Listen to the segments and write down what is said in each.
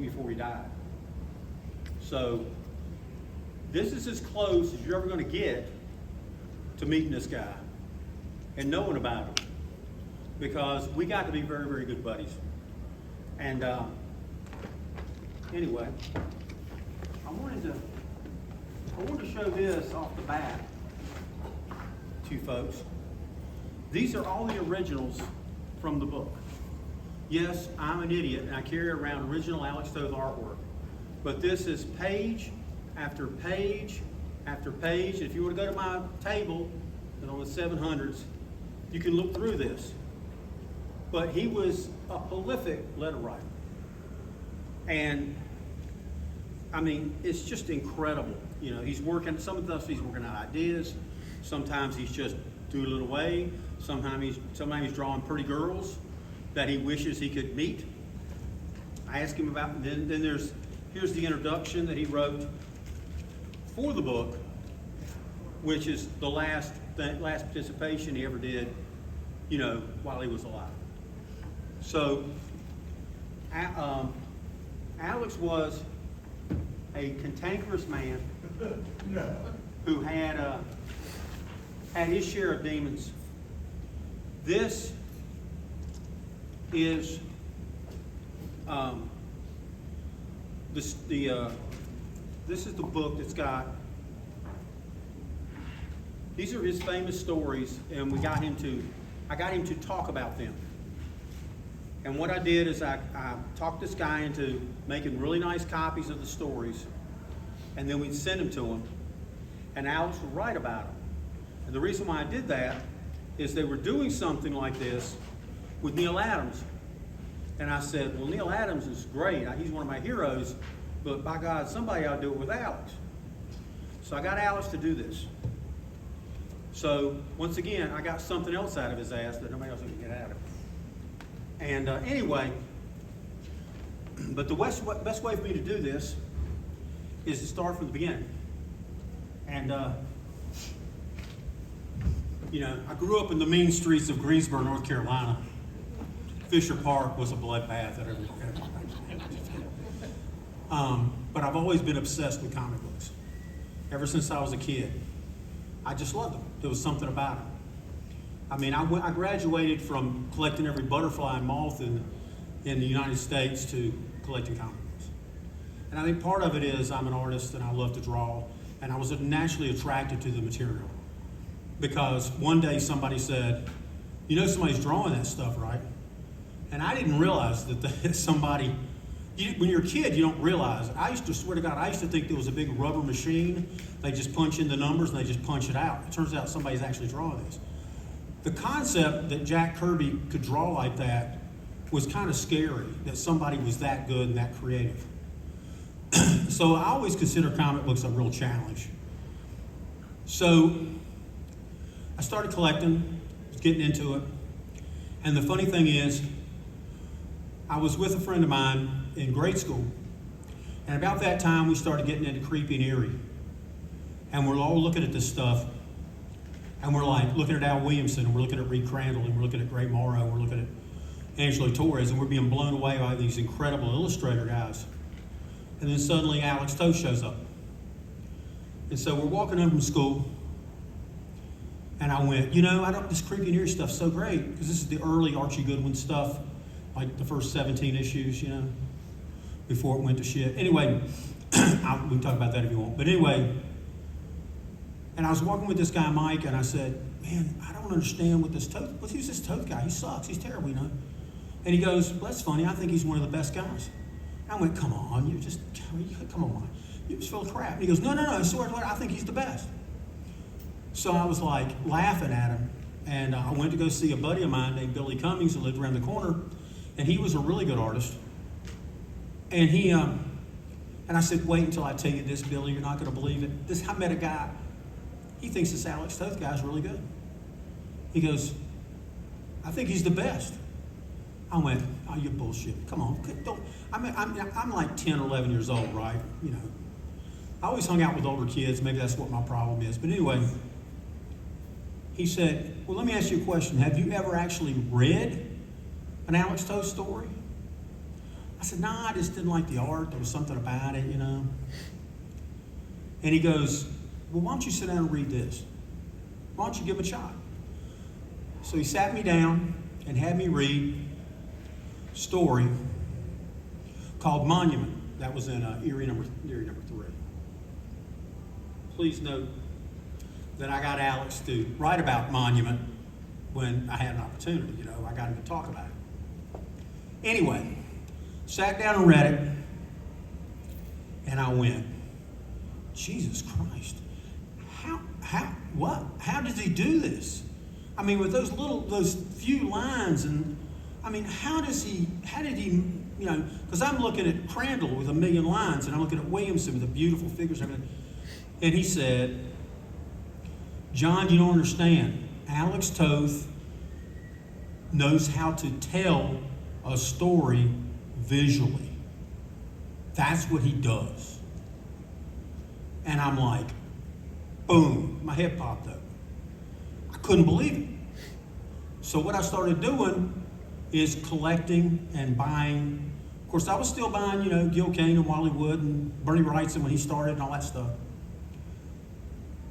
before he died. So this is as close as you're ever going to get to meeting this guy and knowing about him, because we got to be very, very good buddies. And anyway, I wanted to show this off the bat to you folks. These are all the originals from the book. Yes, I'm an idiot and I carry around original Alex Toth artwork, but this is page after page after page. If you were to go to my table on the 700s, you can look through this. But he was a prolific letter writer. And I mean, it's just incredible. You know, he's working, some of the stuff he's working on ideas. Sometimes he's just doodling away. Sometimes he's drawing pretty girls that he wishes he could meet. I asked him about, then here's the introduction that he wrote for the book, which is the last participation he ever did, you know, while he was alive. So, Alex was a cantankerous man who had his share of demons. This is this is the book that's got, these are his famous stories, and I got him to talk about them. And what I did is I talked this guy into making really nice copies of the stories, and then we'd send them to him, and Alex would write about them. And the reason why I did that is they were doing something like this with Neil Adams. And I said, well, Neil Adams is great. He's one of my heroes, but by God, somebody ought to do it with Alex. So I got Alex to do this. So once again, I got something else out of his ass that nobody else can get out of. And anyway, but the best way for me to do this is to start from the beginning. And you know, I grew up in the mean streets of Greensboro, North Carolina. Fisher Park was a bloodbath at every but I've always been obsessed with comic books. Ever since I was a kid. I just loved them. There was something about them. I mean, I graduated from collecting every butterfly and moth in the United States to collecting comic books. And I think part of it is I'm an artist and I love to draw, and I was naturally attracted to the material. Because one day somebody said, you know somebody's drawing that stuff, right? And I didn't realize that somebody, when you're a kid, you don't realize. I used to, swear to God, I used to think there was a big rubber machine. They just punch in the numbers and they just punch it out. It turns out somebody's actually drawing this. The concept that Jack Kirby could draw like that was kind of scary, that somebody was that good and that creative. So I always consider comic books a real challenge. So I started collecting, was getting into it. And the funny thing is, I was with a friend of mine in grade school, and about that time we started getting into creepy and eerie. And we're all looking at this stuff, and we're like looking at Al Williamson, and we're looking at Reed Crandall, and we're looking at Gray Morrow, and we're looking at Angelo Torres, and we're being blown away by these incredible illustrator guys. And then suddenly Alex Toth shows up. And so we're walking home from school, and I went, you know, this creepy and eerie stuff's so great, because this is the early Archie Goodwin stuff, like the first 17 issues, you know, before it went to shit. Anyway, we can talk about that if you want. But anyway, and I was walking with this guy, Mike, and I said, man, I don't understand what this Toth, who's this Toth guy? He sucks, he's terrible, you know. And he goes, well, that's funny, I think he's one of the best guys. I went, come on, come on, you're just full of crap. And he goes, no, I swear to God, I think he's the best. So I was like laughing at him, and I went to go see a buddy of mine named Billy Cummings who lived around the corner, and he was a really good artist. And and I said, wait until I tell you this, Billy, you're not going to believe it. I met a guy, he thinks this Alex Toth guy is really good. He goes, I think he's the best. I went, oh, you're bullshit. Come on, don't. I'm like 10 or 11 years old, right? You know, I always hung out with older kids. Maybe that's what my problem is. But anyway, he said, well, let me ask you a question. Have you ever actually read an Alex Toth story? I said, nah, I just didn't like the art. There was something about it, you know. And he goes, well, why don't you sit down and read this? Why don't you give him a shot? So he sat me down and had me read a story called Monument. That was in Erie number 3. Please note that I got Alex to write about Monument when I had an opportunity. You know, I got him to talk about it. Anyway, sat down and read it, and I went, Jesus Christ, how does he do this? I mean, with those few lines, and I mean, how did he, you know, because I'm looking at Crandall with 1 million lines, and I'm looking at Williamson with the beautiful figures and everything. And he said, John, you don't understand. Alex Toth knows how to tell a story visually. That's what he does. And I'm like, boom, my head popped up. I couldn't believe it. So what I started doing is collecting and buying. Of course, I was still buying, you know, Gil Kane and Wally Wood and Bernie Wrightson when he started and all that stuff.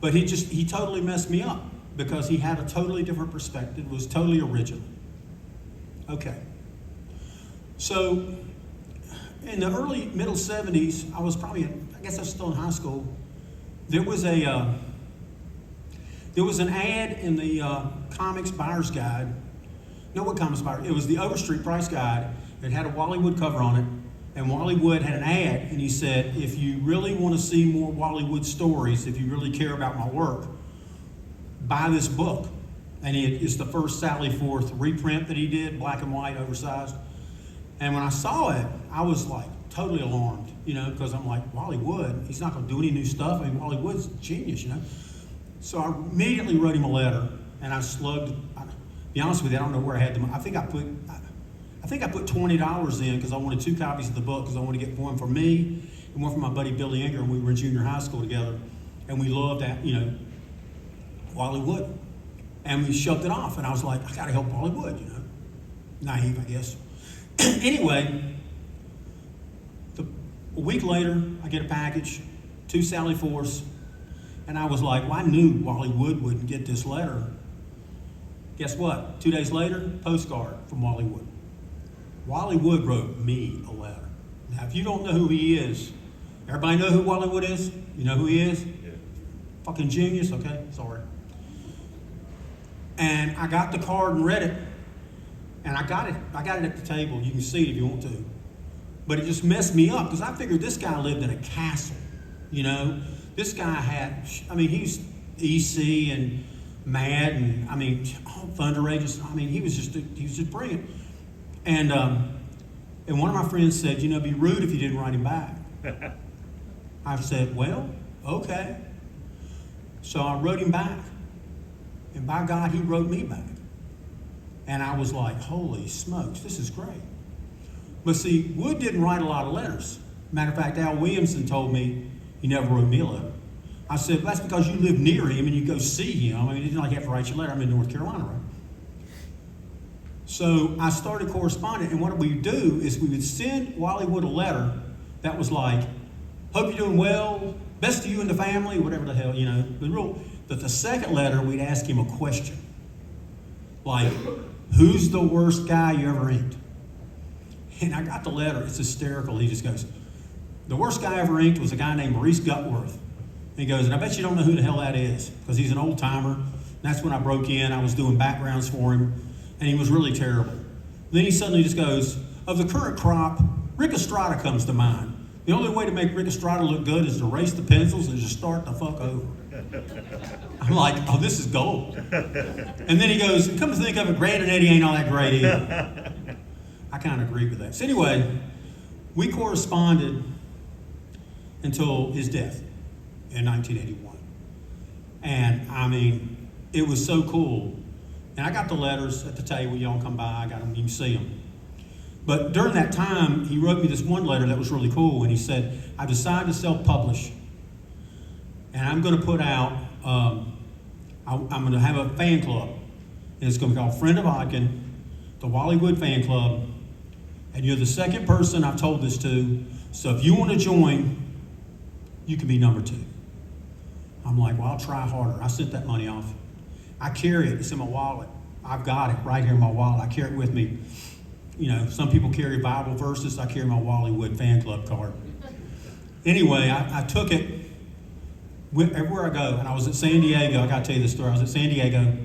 But he totally messed me up because he had a totally different perspective, was totally original. Okay. So in the middle 70s, I was probably, I guess I was still in high school. There was an ad in the Comics Buyer's Guide. No, what Comics Buyer? It was the Overstreet Price Guide. It had a Wally Wood cover on it. And Wally Wood had an ad, and he said, if you really want to see more Wally Wood stories, if you really care about my work, buy this book. And it's the first Sally Forth reprint that he did, black and white, oversized. And when I saw it, I was like totally alarmed, you know, because I'm like, Wally Wood, he's not going to do any new stuff. I mean, Wally Wood's a genius, you know. So I immediately wrote him a letter, and I slugged, to be honest with you, I don't know where I had them. I think I put $20 in because I wanted 2 copies of the book because I wanted to get one for me and one for my buddy Billy Ingram. We were in junior high school together, and we loved that, you know, Wally Wood. And we shoved it off, and I was like, I got to help Wally Wood, you know. Naive, I guess. Anyway, a week later, I get a package, 2 Sally Forths, and I was like, well, I knew Wally Wood wouldn't get this letter. Guess what? 2 days later, postcard from Wally Wood. Wally Wood wrote me a letter. Now, if you don't know who he is, everybody know who Wally Wood is? You know who he is? Yeah. Fucking genius, okay? Sorry. And I got the card and read it, and I got it at the table. You can see it if you want to. But it just messed me up because I figured this guy lived in a castle, you know? This guy had, I mean, he was EC and Mad and, I mean, Thunder Agents. I mean, he was just brilliant. And one of my friends said, you know, it'd be rude if you didn't write him back. I said, well, okay. So I wrote him back. And by God, he wrote me back. And I was like, holy smokes, this is great. But see, Wood didn't write a lot of letters. Matter of fact, Al Williamson told me he never wrote me a letter. I said, well, that's because you live near him and you go see him. I mean, you didn't like have to write your letter. I'm in North Carolina, right? So I started corresponding, and what we would do is we would send Wally Wood a letter that was like, hope you're doing well, best to you and the family, whatever the hell, you know. But the second letter, we'd ask him a question. Like, who's the worst guy you ever inked? And I got the letter, it's hysterical. He just goes, the worst guy I ever inked was a guy named Maurice Gutworth. And he goes, and I bet you don't know who the hell that is, because he's an old timer. And that's when I broke in, I was doing backgrounds for him, and he was really terrible. Then he suddenly just goes, of the current crop, Rick Estrada comes to mind. The only way to make Rick Estrada look good is to erase the pencils and just start the fuck over. I'm like, oh, this is gold. And then he goes, come to think of it, Grant and Eddie ain't all that great either. I kind of agree with that. So anyway, we corresponded until his death in 1981. And I mean, it was so cool. And I got the letters at the table. Y'all come by. I got them. You can see them. But during that time, he wrote me this one letter that was really cool. And he said, I decided to self-publish. And I'm going to put out, I'm going to have a fan club. And it's going to be called Friend of Odkin, the Wally Wood Fan Club. And you're the second person I've told this to, so if you want to join, you can be number 2. I'm like, well, I'll try harder. I sent that money off. I carry it. It's in my wallet. I've got it right here in my wallet. I carry it with me. You know, some people carry Bible verses. I carry my Wally Wood fan club card. Anyway, I took it everywhere I go. And I was at San Diego. I got to tell you this story. I was at San Diego,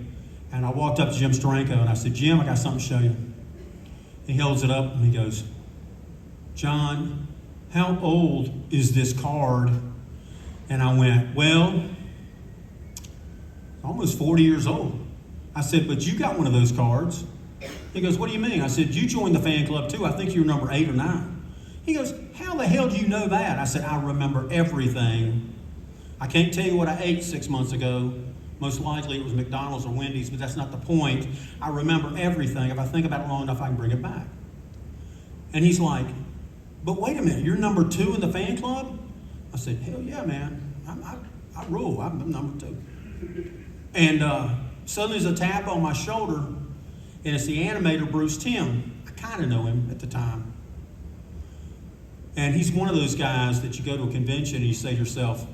and I walked up to Jim Steranko, and I said, Jim, I got something to show you. He holds it up, and he goes, John, how old is this card? And I went, well, almost 40 years old. I said, but you got one of those cards. He goes, what do you mean? I said, you joined the fan club too. I think you're number 8 or 9. He goes, how the hell do you know that? I said, I remember everything. I can't tell you what I ate 6 months ago. Most likely it was McDonald's or Wendy's, but that's not the point. I remember everything. If I think about it long enough, I can bring it back. And he's like, but wait a minute, you're number 2 in the fan club? I said, hell yeah, man. I rule. I'm number 2. And suddenly there's a tap on my shoulder, and it's the animator, Bruce Timm. I kind of know him at the time. And he's one of those guys that you go to a convention and you say to yourself,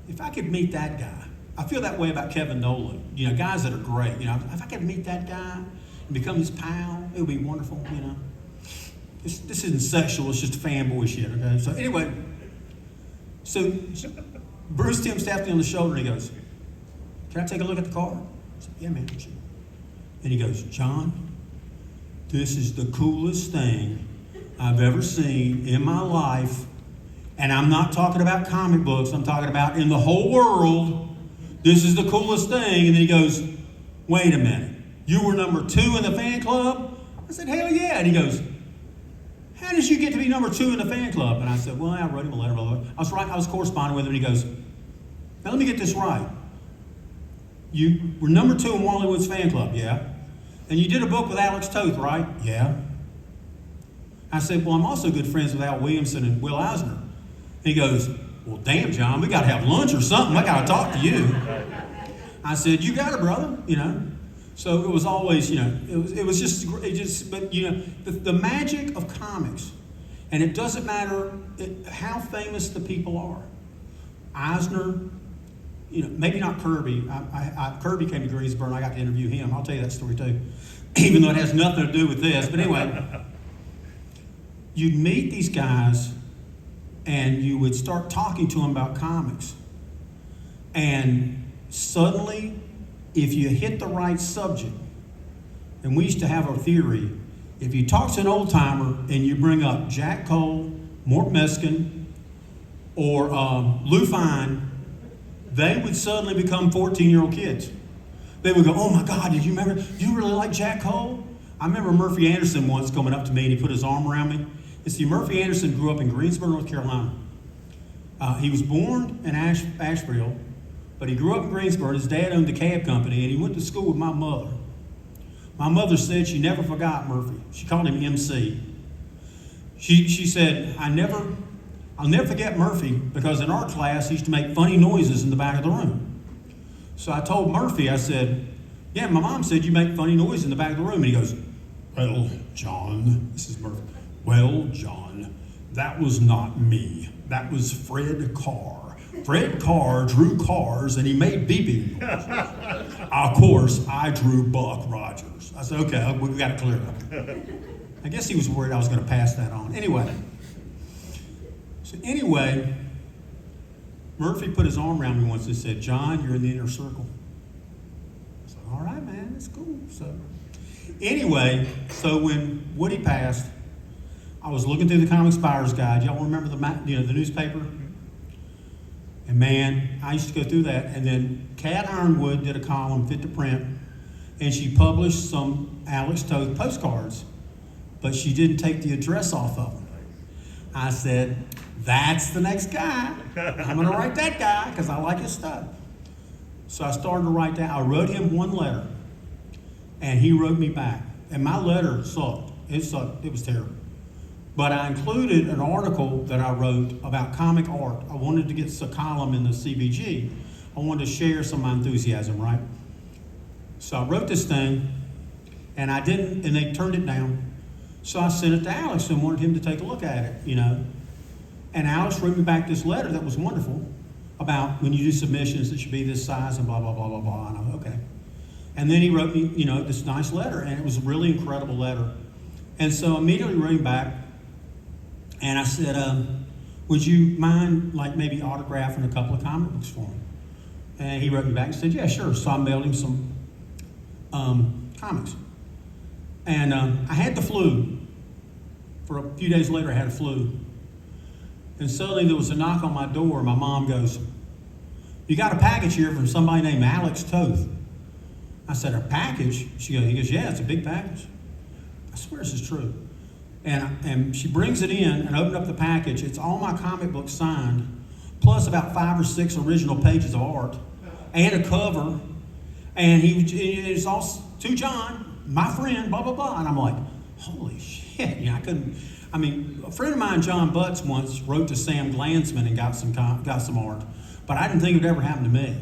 if I could meet that guy. I feel that way about Kevin Nolan. You know, guys that are great. You know, if I could meet that guy and become his pal, it would be wonderful, you know. This isn't sexual, it's just fanboy shit, okay? So anyway, so Bruce Timm tapped me on the shoulder and he goes, can I take a look at the card? I said, yeah, man. And he goes, John, this is the coolest thing I've ever seen in my life. And I'm not talking about comic books, I'm talking about in the whole world. This is the coolest thing. And then he goes, wait a minute, you were number 2 in the fan club? I said, hell yeah. And he goes, how did you get to be number 2 in the fan club? And I said, well, I wrote him a letter. I was corresponding with him, and he goes, now let me get this right. You were number 2 in Wally Wood's fan club, yeah? And you did a book with Alex Toth, right? Yeah. I said, well, I'm also good friends with Al Williamson and Will Eisner. He goes, well, damn, John, we got to have lunch or something. I got to talk to you. I said, you got it, brother, you know. So it was always, you know, but you know, the magic of comics, and it doesn't matter how famous the people are. Eisner, you know, maybe not Kirby. Kirby came to Greensboro, and I got to interview him. I'll tell you that story too, even though it has nothing to do with this. But anyway, you'd meet these guys, and you would start talking to them about comics, and suddenly, if you hit the right subject, and we used to have a theory, if you talk to an old timer and you bring up Jack Cole, Mort Meskin, or Lou Fine, they would suddenly become 14-year-old kids. They would go, oh my God, did you remember? You really like Jack Cole? I remember Murphy Anderson once coming up to me and he put his arm around me. And see, Murphy Anderson grew up in Greensboro, North Carolina. He was born in Asheville, but he grew up in Greensboro. His dad owned the cab company, and he went to school with my mother. My mother said she never forgot Murphy. She called him MC. She said, I'll never forget Murphy, because in our class, he used to make funny noises in the back of the room. So I told Murphy, I said, yeah, my mom said you make funny noises in the back of the room. And he goes, well, John, this is Murphy. Well, John, that was not me. That was Fred Carr. Fred Carr drew cars, and he made beeping noises. Of course, I drew Buck Rogers. I said, okay, we got it cleared up. I guess he was worried I was going to pass that on. Anyway, Murphy put his arm around me once and said, John, you're in the inner circle. I said, all right, man, that's cool. So when Woody passed, I was looking through the Comics Buyer's Guide. Y'all remember the newspaper? And man, I used to go through that. And then Kat Ironwood did a column fit to print, and she published some Alex Toth postcards, but she didn't take the address off of them. I said, that's the next guy. I'm going to write that guy because I like his stuff. So I started to write that. I wrote him one letter, and he wrote me back. And my letter sucked. It sucked. It was terrible. But I included an article that I wrote about comic art. I wanted to get a column in the CBG. I wanted to share some of my enthusiasm, right? So I wrote this thing, and they turned it down. So I sent it to Alex and wanted him to take a look at it, And Alex wrote me back this letter that was wonderful about when you do submissions, it should be this size and blah, blah, blah, blah, blah. And I'm okay. And then he wrote me, this nice letter, and it was a really incredible letter. And so I immediately wrote him back, and I said, would you mind, maybe autographing a couple of comic books for him? And he wrote me back and said, yeah, sure. So I mailed him some comics. And I had the flu. For a few days later, I had a flu. And suddenly there was a knock on my door. My mom goes, you got a package here from somebody named Alex Toth. I said, a package? He goes, yeah, it's a big package. I swear this is true. And she brings it in and opened up the package. It's all my comic books signed, plus about 5 or 6 original pages of art, and a cover. And it's all to John, my friend, blah, blah, blah. And I'm like, holy shit. A friend of mine, John Butts, once wrote to Sam Glanzman and got some art. But I didn't think it would ever happen to me.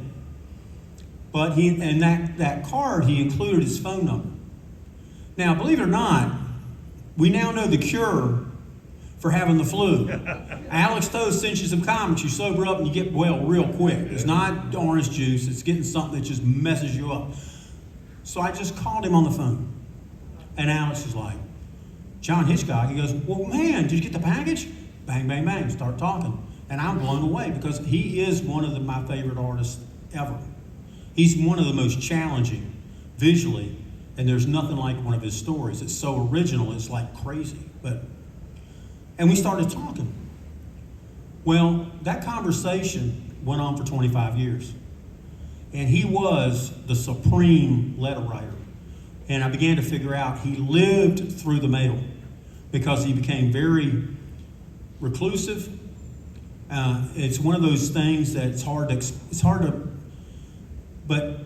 But that card, he included his phone number. Now, believe it or not, we now know the cure for having the flu. Alex Toth sends you some comics, you sober up and you get well real quick. It's not orange juice, it's getting something that just messes you up. So I just called him on the phone. And Alex is like, John Hitchcock, he goes, well, man, did you get the package? Bang, bang, bang, start talking. And I'm blown away because he is one of my favorite artists ever. He's one of the most challenging visually, and there's nothing like one of his stories. It's so original, it's like crazy. And we started talking. Well, that conversation went on for 25 years. And he was the supreme letter writer. And I began to figure out he lived through the mail because he became very reclusive. It's one of those things that it's hard to, but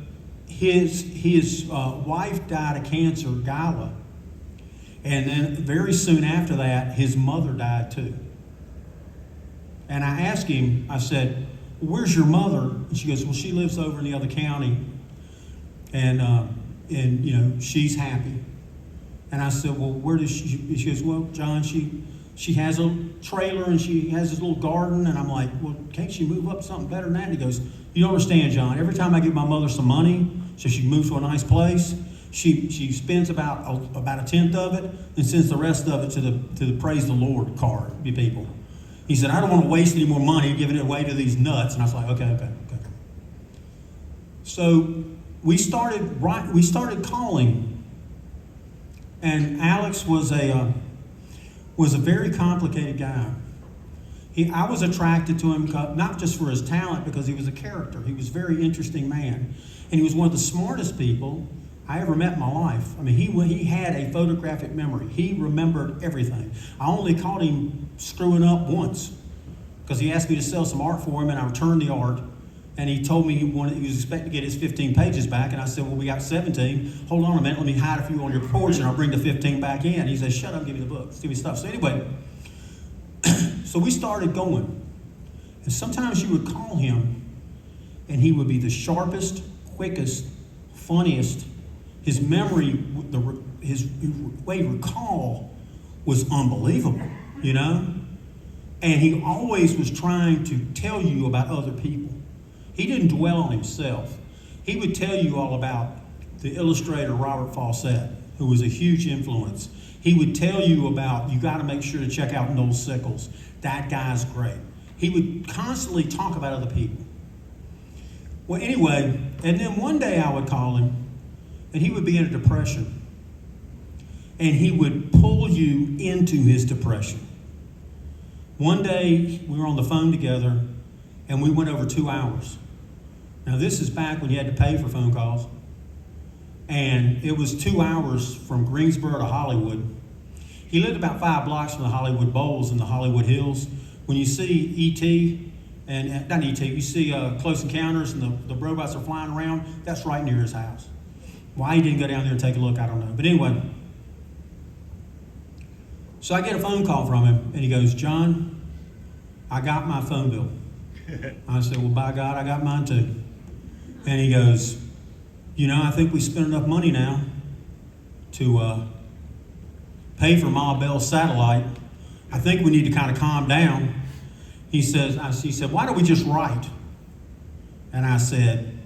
his wife died of cancer, Gala. And then very soon after that, his mother died too. And I asked him, I said, well, where's your mother? And she goes, well, she lives over in the other county. And she's happy. And I said, well, where does she goes, well, John, she has a trailer and she has this little garden. And I'm like, well, can't she move up to something better than that? And he goes, you don't understand, John. Every time I give my mother some money, so she moves to a nice place, she spends about a tenth of it and sends the rest of it to the Praise the Lord card, you people. He said, I don't want to waste any more money giving it away to these nuts. And I was like, okay. So we started calling, and Alex was a very complicated guy. I was attracted to him not just for his talent, because he was a character. He was a very interesting man, and he was one of the smartest people I ever met in my life. I mean, he had a photographic memory. He remembered everything. I only caught him screwing up once because he asked me to sell some art for him, and I returned the art. And he told me he was expecting to get his 15 pages back. And I said, well, we got 17. Hold on a minute. Let me hide a few on your porch, and I'll bring the 15 back in. He said, shut up, give me the books, give me stuff. So anyway, so we started going. And sometimes you would call him, and he would be the sharpest, quickest, funniest. His memory, his way to recall was unbelievable, And he always was trying to tell you about other people. He didn't dwell on himself. He would tell you all about the illustrator Robert Fawcett, who was a huge influence. He would tell you about, you got to make sure to check out Noel Sickles. That guy's great. He would constantly talk about other people. Well, anyway, and then one day I would call him, and he would be in a depression. And he would pull you into his depression. One day we were on the phone together, and we went over 2 hours. Now, this is back when you had to pay for phone calls. And it was 2 hours from Greensboro to Hollywood. He lived about 5 blocks from the Hollywood Bowls in the Hollywood Hills. When you see E.T., and not E.T., you see Close Encounters and the robots are flying around, that's right near his house. Why he didn't go down there and take a look, I don't know. But anyway, so I get a phone call from him, and he goes, John, I got my phone bill. I said, well, by God, I got mine too. And he goes, I think we spent enough money now to pay for Ma Bell's satellite. I think we need to kind of calm down. He said, why don't we just write? And I said,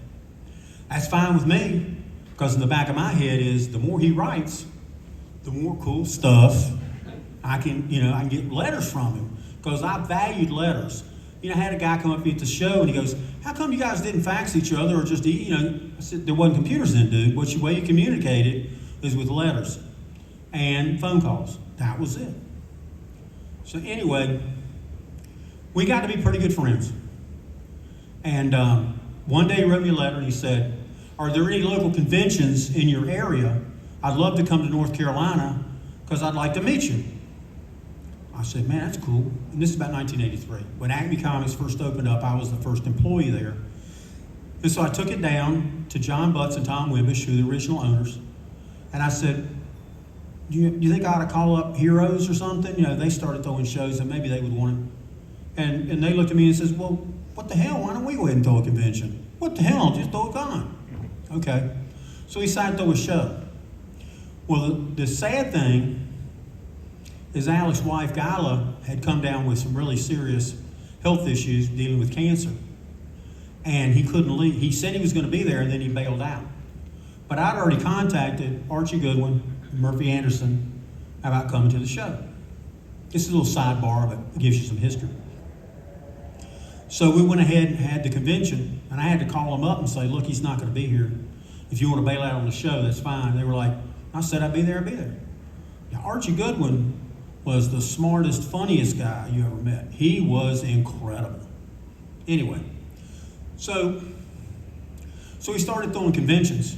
that's fine with me, because in the back of my head is the more he writes, the more cool stuff I can get letters from him, because I valued letters. I had a guy come up to me at the show and he goes, how come you guys didn't fax each other or just, I said, there wasn't computers then, dude. The way you communicated is with letters and phone calls. That was it. So anyway, we got to be pretty good friends. And one day he wrote me a letter and he said, are there any local conventions in your area? I'd love to come to North Carolina because I'd like to meet you. I said, man, that's cool. And this is about 1983. When Acme Comics first opened up, I was the first employee there. And so I took it down to John Butts and Tom Wimbish, who are the original owners. And I said, do you think I ought to call up Heroes or something? They started throwing shows and maybe they would want it. And they looked at me and says, well, what the hell? Why don't we go ahead and throw a convention? What the hell? Just throw a con. Okay. So we decided to throw a show. Well, the sad thing is Alex's wife, Gala, had come down with some really serious health issues dealing with cancer. And he couldn't leave. He said he was going to be there, and then he bailed out. But I'd already contacted Archie Goodwin and Murphy Anderson about coming to the show. This is a little sidebar, but it gives you some history. So we went ahead and had the convention, and I had to call him up and say, look, he's not going to be here. If you want to bail out on the show, that's fine. They were like, I said I'd be there, I'd be there. Now, Archie Goodwin was the smartest, funniest guy you ever met. He was incredible. Anyway, so we started throwing conventions.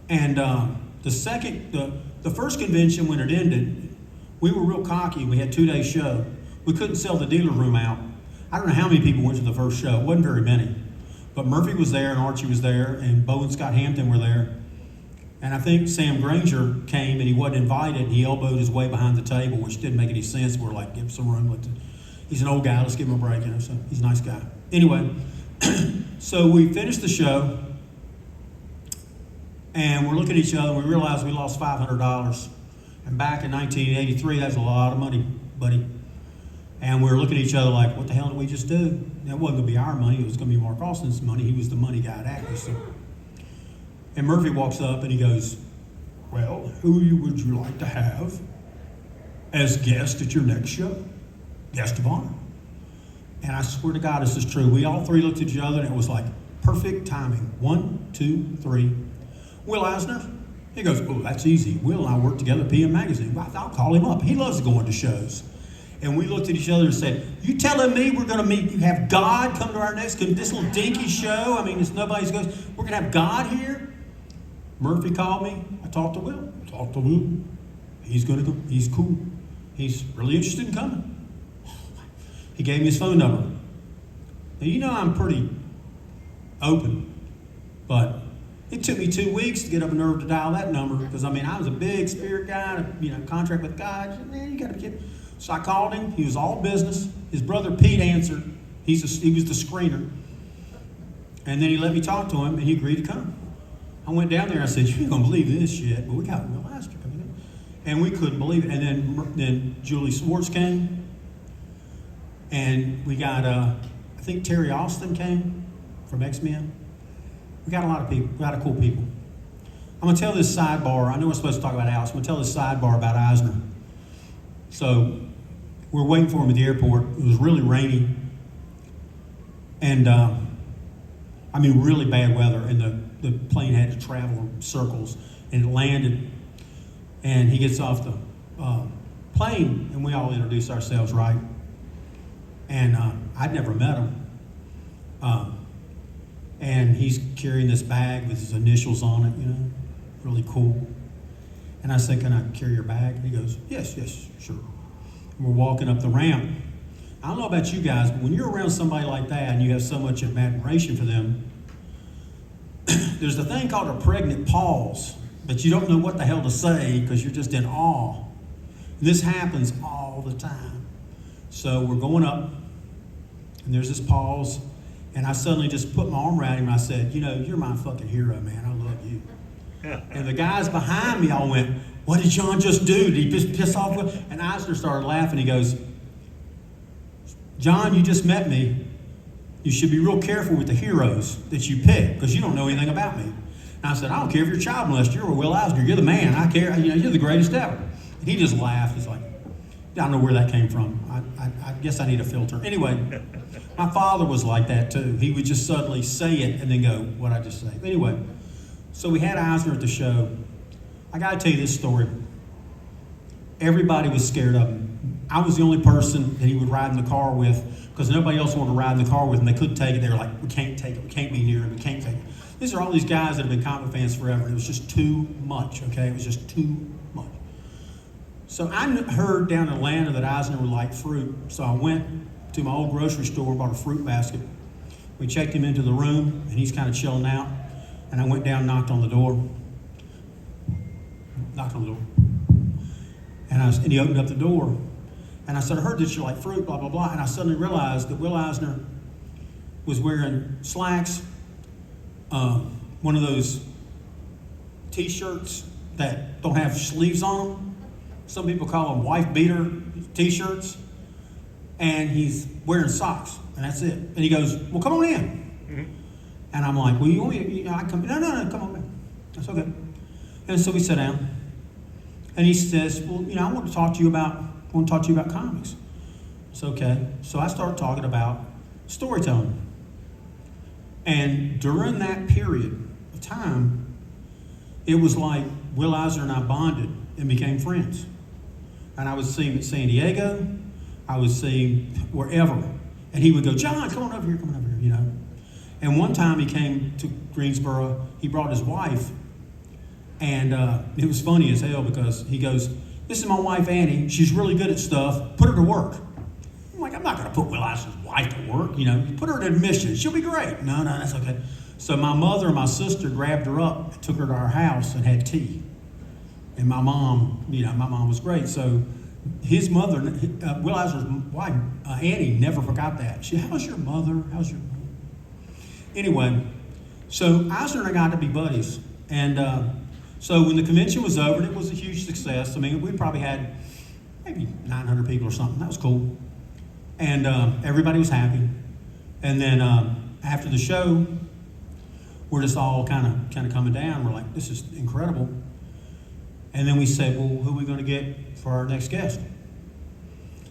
And the first convention, when it ended, we were real cocky. We had a 2-day show. We couldn't sell the dealer room out. I don't know how many people went to the first show. It wasn't very many. But Murphy was there, and Archie was there, and Bo and Scott Hampton were there. And I think Sam Granger came, and he wasn't invited. He elbowed his way behind the table, which didn't make any sense. We're like, give him some room. He's an old guy. Let's give him a break. So he's a nice guy. Anyway, so we finished the show, and we're looking at each other, and we realized we lost $500. And back in 1983, that's a lot of money, buddy. And we were looking at each other like, what the hell did we just do? That wasn't going to be our money. It was going to be Mark Austin's money. He was the money guy at Acme. So. And Murphy walks up and he goes, well, who would you like to have as guest at your next show? Guest of honor. And I swear to God, this is true. We all three looked at each other and it was like perfect timing. 1, 2, 3. Will Eisner. He goes, oh, that's easy. Will and I work together at PM Magazine. Well, I'll call him up. He loves going to shows. And we looked at each other and said, you telling me we're going to have God come to our next, this little dinky show? I mean, it's nobody's going. We're going to have God here? Murphy called me. I talked to Will. He's going to go. He's cool. He's really interested in coming. He gave me his phone number. Now, I'm pretty open, but it took me 2 weeks to get up a nerve to dial that number because, I was a big spirit guy, contract with God. Man, you got to be kidding. So I called him. He was all business. His brother Pete answered. He was the screener. And then he let me talk to him, and he agreed to come. I went down there. I said, you ain't going to believe this shit, but we got Will Eisner coming in. And we couldn't believe it. And then Julie Swartz came. And we got, I think Terry Austin came from X-Men. We got a lot of people, a lot of cool people. I'm going to tell this sidebar. I know we're supposed to talk about Alex. I'm going to tell this sidebar about Eisner. So we're waiting for him at the airport. It was really rainy. And, really bad weather. And the plane had to travel circles. And it landed. And he gets off the plane. And we all introduce ourselves, right? And I'd never met him. And he's carrying this bag with his initials on it, really cool. And I said, can I carry your bag? And he goes, yes, sure. And we're walking up the ramp. I don't know about you guys, but when you're around somebody like that and you have so much admiration for them, there's a thing called a pregnant pause, but you don't know what the hell to say because you're just in awe. And this happens all the time. So we're going up, and there's this pause, and I suddenly just put my arm around him and I said, you're my fucking hero, man. I love you. And the guys behind me all went, what did John just do? Did he just piss off? And Eisner started laughing. He goes, John, you just met me. You should be real careful with the heroes that you pick because you don't know anything about me. And I said, I don't care if you're a child molester or Will Eisner. You're the man. I care. You're the greatest ever. And he just laughed. He's like, I don't know where that came from. I guess I need a filter. Anyway, my father was like that too. He would just suddenly say it and then go, what'd I just say? Anyway, so we had Eisner at the show. I got to tell you this story. Everybody was scared of him. I was the only person that he would ride in the car with because nobody else wanted to ride in the car with him. They couldn't take it. They were like, we can't take it. We can't be near him. We can't take it. These are all these guys that have been comic fans forever. And it was just too much, okay? It was just too much. So I heard down in Atlanta that Eisner would like fruit. So I went to my old grocery store and bought a fruit basket. We checked him into the room, and he's kind of chilling out. And I went down and knocked on the door. And he opened up the door. And I said, I heard that you like fruit, blah, blah, blah. And I suddenly realized that Will Eisner was wearing slacks, one of those T-shirts that don't have sleeves on them. Some people call them wife beater T-shirts. And he's wearing socks, and that's it. And he goes, well, come on in. Mm-hmm. And I'm like, well, you want me to, I come, no, come on in. That's okay. And so we sat down. And he says, well, I want to talk to you about comics. It's okay. So I started talking about storytelling. And during that period of time, it was like Will Eisner and I bonded and became friends. And I would see him at San Diego. I would see him wherever. And he would go, John, come on over here. And one time he came to Greensboro. He brought his wife. And it was funny as hell because he goes, this is my wife, Annie. She's really good at stuff. Put her to work. I'm like, I'm not going to put Will Eisner's wife to work. Put her at admission. She'll be great. No, that's okay. So my mother and my sister grabbed her up and took her to our house and had tea. And my mom, my mom was great. So his mother, Will Eisner's wife, Annie, never forgot that. How's your mother? Anyway, so Eisner and I got to be buddies. And so when the convention was over, it was a huge success. I mean, we probably had maybe 900 people or something. That was cool. And everybody was happy. And then after the show, we're just all kind of coming down. We're like, this is incredible. And then we said, well, who are we going to get for our next guest?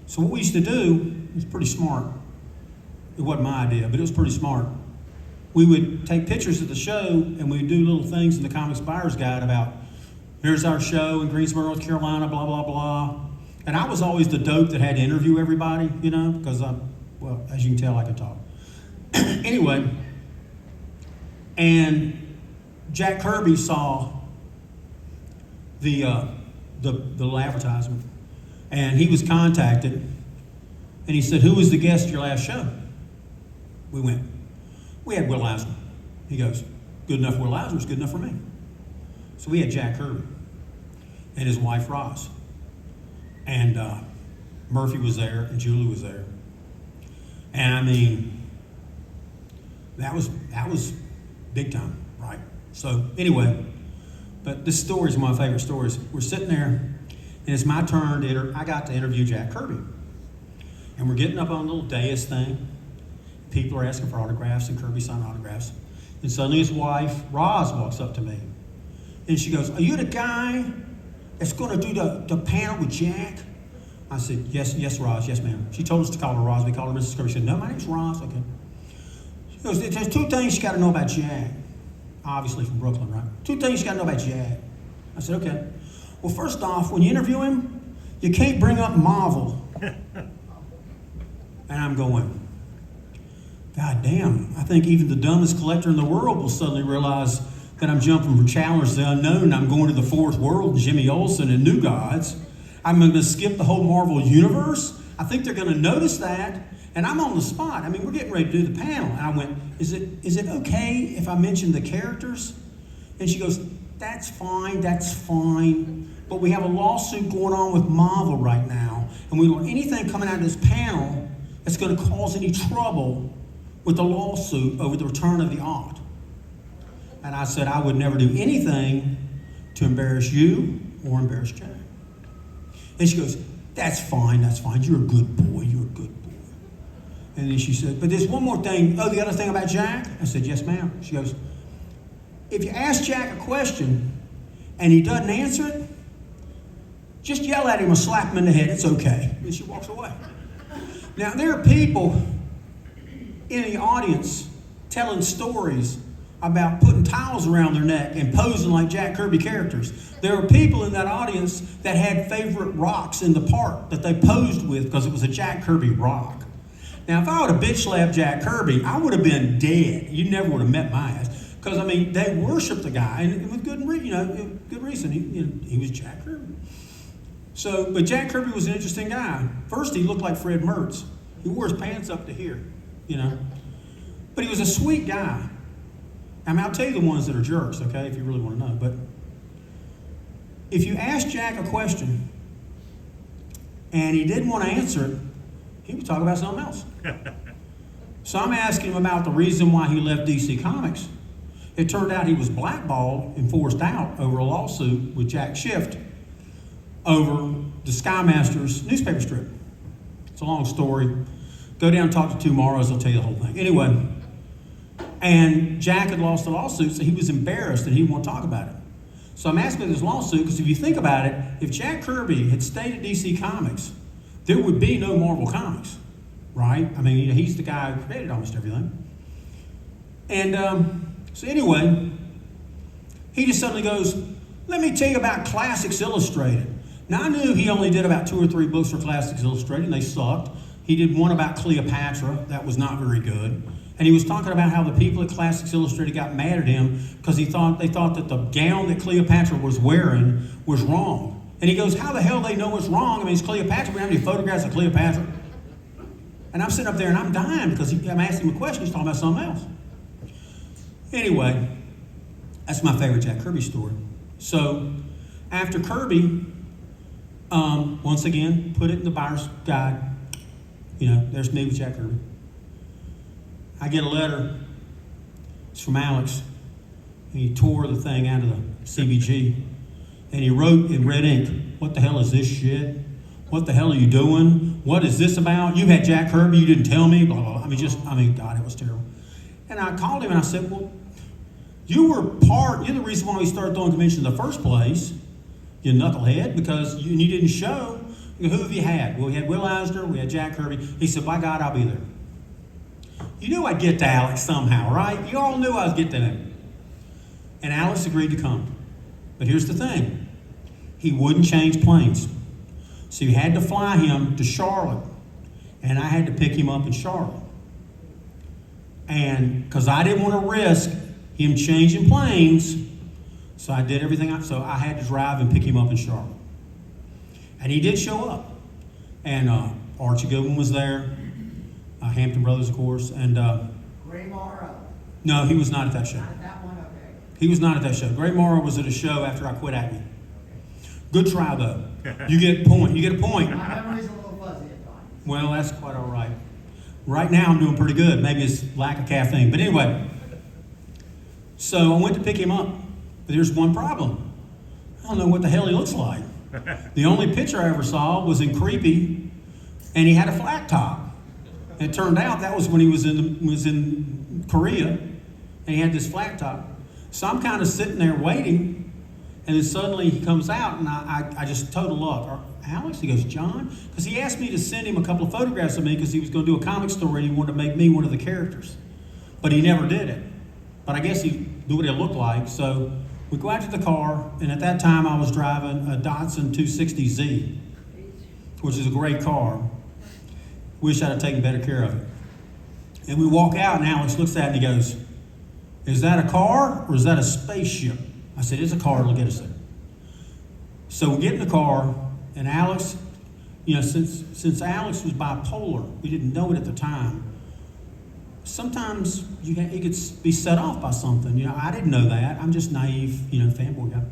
So what we used to do was pretty smart. It wasn't my idea, but it was pretty smart. We would take pictures of the show and we would do little things in the Comics Buyer's Guide about, here's our show in Greensboro, North Carolina, blah, blah, blah. And I was always the dope that had to interview everybody, because as you can tell, I can talk. Anyway, and Jack Kirby saw the little advertisement, and he was contacted, and he said, who was the guest at your last show? We went, we had Will Eisner. He goes, good enough for Will Eisner, it's good enough for me. So we had Jack Kirby and his wife Roz, and Murphy was there, and Julie was there. And I mean, that was big time, right? So anyway, but this story is one of my favorite stories. We're sitting there, and it's my turn I got to interview Jack Kirby. And we're getting up on a little dais thing. People are asking for autographs, and Kirby signed autographs. And suddenly his wife, Roz, walks up to me. And she goes, are you the guy that's going to do the panel with Jack? I said, yes, Roz, yes, ma'am. She told us to call her Roz. We called her Mrs. Kirby. She said, no, my name's Roz. Okay. She goes, there's two things you got to know about Jack. Obviously from Brooklyn, right? Two things you got to know about Jack. I said, okay. Well, first off, when you interview him, you can't bring up Marvel. And I'm going, God damn, I think even the dumbest collector in the world will suddenly realize that I'm jumping from Challenge to the Unknown and I'm going to the Fourth World and Jimmy Olsen and New Gods. I'm going to skip the whole Marvel universe. I think they're going to notice that. And I'm on the spot. I mean, we're getting ready to do the panel. And I went, is it okay if I mention the characters? And she goes, that's fine. But we have a lawsuit going on with Marvel right now. And we don't want anything coming out of this panel that's going to cause any trouble with the lawsuit over the return of the art. And I said I would never do anything to embarrass you or embarrass Jack. And she goes, that's fine. You're a good boy. And then she said, but there's one more thing. Oh, the other thing about Jack? I said, yes, ma'am. She goes, if you ask Jack a question and he doesn't answer it, just yell at him or slap him in the head. It's okay. And she walks away. Now, there are people in the audience telling stories about putting towels around their neck and posing like Jack Kirby characters. There were people in that audience that had favorite rocks in the park that they posed with because it was a Jack Kirby rock. Now, if I would have bitch slapped Jack Kirby, I would have been dead. You never would have met my ass. Because, I mean, they worshiped the guy, and with good reason. He was Jack Kirby. So, but Jack Kirby was an interesting guy. First, he looked like Fred Mertz. He wore his pants up to here, But he was a sweet guy. I mean, I'll tell you the ones that are jerks, okay, if you really want to know. But if you ask Jack a question and he didn't want to answer it, he would talk about something else. So I'm asking him about the reason why he left DC Comics. It turned out he was blackballed and forced out over a lawsuit with Jack Schiff over the Sky Masters newspaper strip. It's a long story. Go down and talk to 2 Morrows, they'll tell you the whole thing. Anyway, and Jack had lost the lawsuit, so he was embarrassed and he didn't want to talk about it. So I'm asking this lawsuit because if you think about it, if Jack Kirby had stayed at DC Comics, there would be no Marvel Comics, right? I mean, he's the guy who created almost everything. And so anyway, he just suddenly goes, let me tell you about Classics Illustrated. Now, I knew he only did about 2 or 3 books for Classics Illustrated, and they sucked. He did one about Cleopatra. That was not very good. And he was talking about how the people at Classics Illustrated got mad at him because they thought that the gown that Cleopatra was wearing was wrong. And he goes, how the hell they know what's wrong? I mean, it's Cleopatra. We don't have any photographs of Cleopatra. And I'm sitting up there and I'm dying because I'm asking him a question. He's talking about something else. Anyway, that's my favorite Jack Kirby story. So after Kirby, once again, put it in the buyer's guide. There's me with Jack Kirby. I get a letter. It's from Alex. And he tore the thing out of the CBG. And he wrote in red ink, what the hell is this shit? What the hell are you doing? What is this about? You had Jack Kirby, you didn't tell me, blah, blah, blah. God, it was terrible. And I called him and I said, well, you're the reason why we started throwing conventions in the first place, you knucklehead, because you didn't show. Who have you had? Well, we had Will Eisner, we had Jack Kirby. He said, by God, I'll be there. You knew I'd get to Alex somehow, right? You all knew I was getting to him. And Alex agreed to come. But here's the thing. He wouldn't change planes. So you had to fly him to Charlotte. And I had to pick him up in Charlotte. And because I didn't want to risk him changing planes, so I did everything. So I had to drive and pick him up in Charlotte. And he did show up. And Archie Goodwin was there. Hampton Brothers, of course. And Gray Morrow. No, he was not at that show. Not at that one, okay. He was not at that show. Gray Morrow was at a show after I quit acting. Okay. Good try, though. You get a point. My memory's a little fuzzy at times. Well, that's quite all right. Right now, I'm doing pretty good. Maybe it's lack of caffeine. But anyway, so I went to pick him up. But there's one problem. I don't know what the hell he looks like. The only picture I ever saw was in Creepy, and he had a flat top. And it turned out that was when he was in Korea, and he had this flat top. So I'm kind of sitting there waiting, and then suddenly he comes out, and I just total luck. Alex, he goes, John? Because he asked me to send him a couple of photographs of me because he was going to do a comic story and he wanted to make me one of the characters. But he never did it. But I guess he knew what it looked like. So we go out to the car, and at that time I was driving a Datsun 260Z, which is a great car. Wish I'd have taken better care of it. And we walk out, and Alex looks at it and he goes, is that a car or is that a spaceship? I said, it's a car, it'll get us there. So we get in the car, and Alex, since Alex was bipolar, we didn't know it at the time. Sometimes he could be set off by something. I didn't know that. I'm just naive, fanboy guy.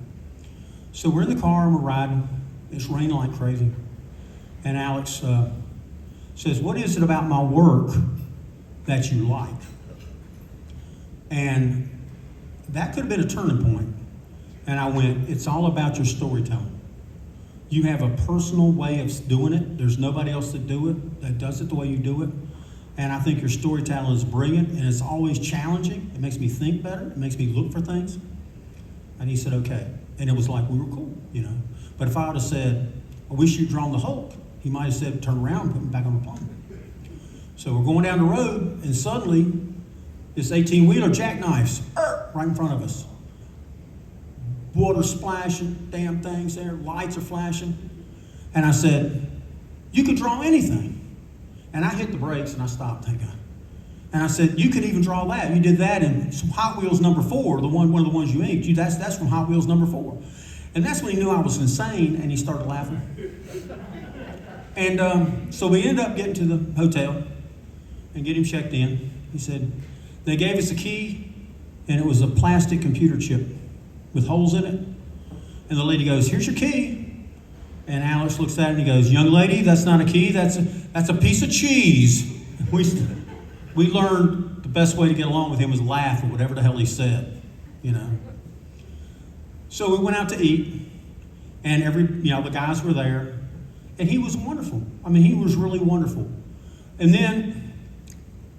So we're in the car and we're riding. It's raining like crazy. And Alex says, what is it about my work that you like? And that could have been a turning point. And I went, it's all about your storytelling. You have a personal way of doing it. There's nobody else that does it the way you do it. And I think your storytelling is brilliant, and it's always challenging. It makes me think better. It makes me look for things. And he said, okay. And it was like, we were cool, you know. But if I would have said, I wish you'd drawn the Hulk, he might have said, turn around and put me back on the plane. So we're going down the road, and suddenly, this 18-wheeler jackknifes right in front of us. Water splashing, damn things there, lights are flashing. And I said, you could draw anything. And I hit the brakes and I stopped, thank God. And I said, you could even draw that. You did that in Hot Wheels number 4, one of the ones you inked. That's from Hot Wheels number 4. And that's when he knew I was insane, and he started laughing. And so we ended up getting to the hotel and get him checked in. He said, they gave us a key, and it was a plastic computer chip with holes in it. And the lady goes, here's your key. And Alex looks at it and he goes, young lady, that's not a key, that's a piece of cheese. We learned the best way to get along with him was laugh at whatever the hell he said, you know. So we went out to eat, and the guys were there, and he was wonderful. I mean, he was really wonderful. And then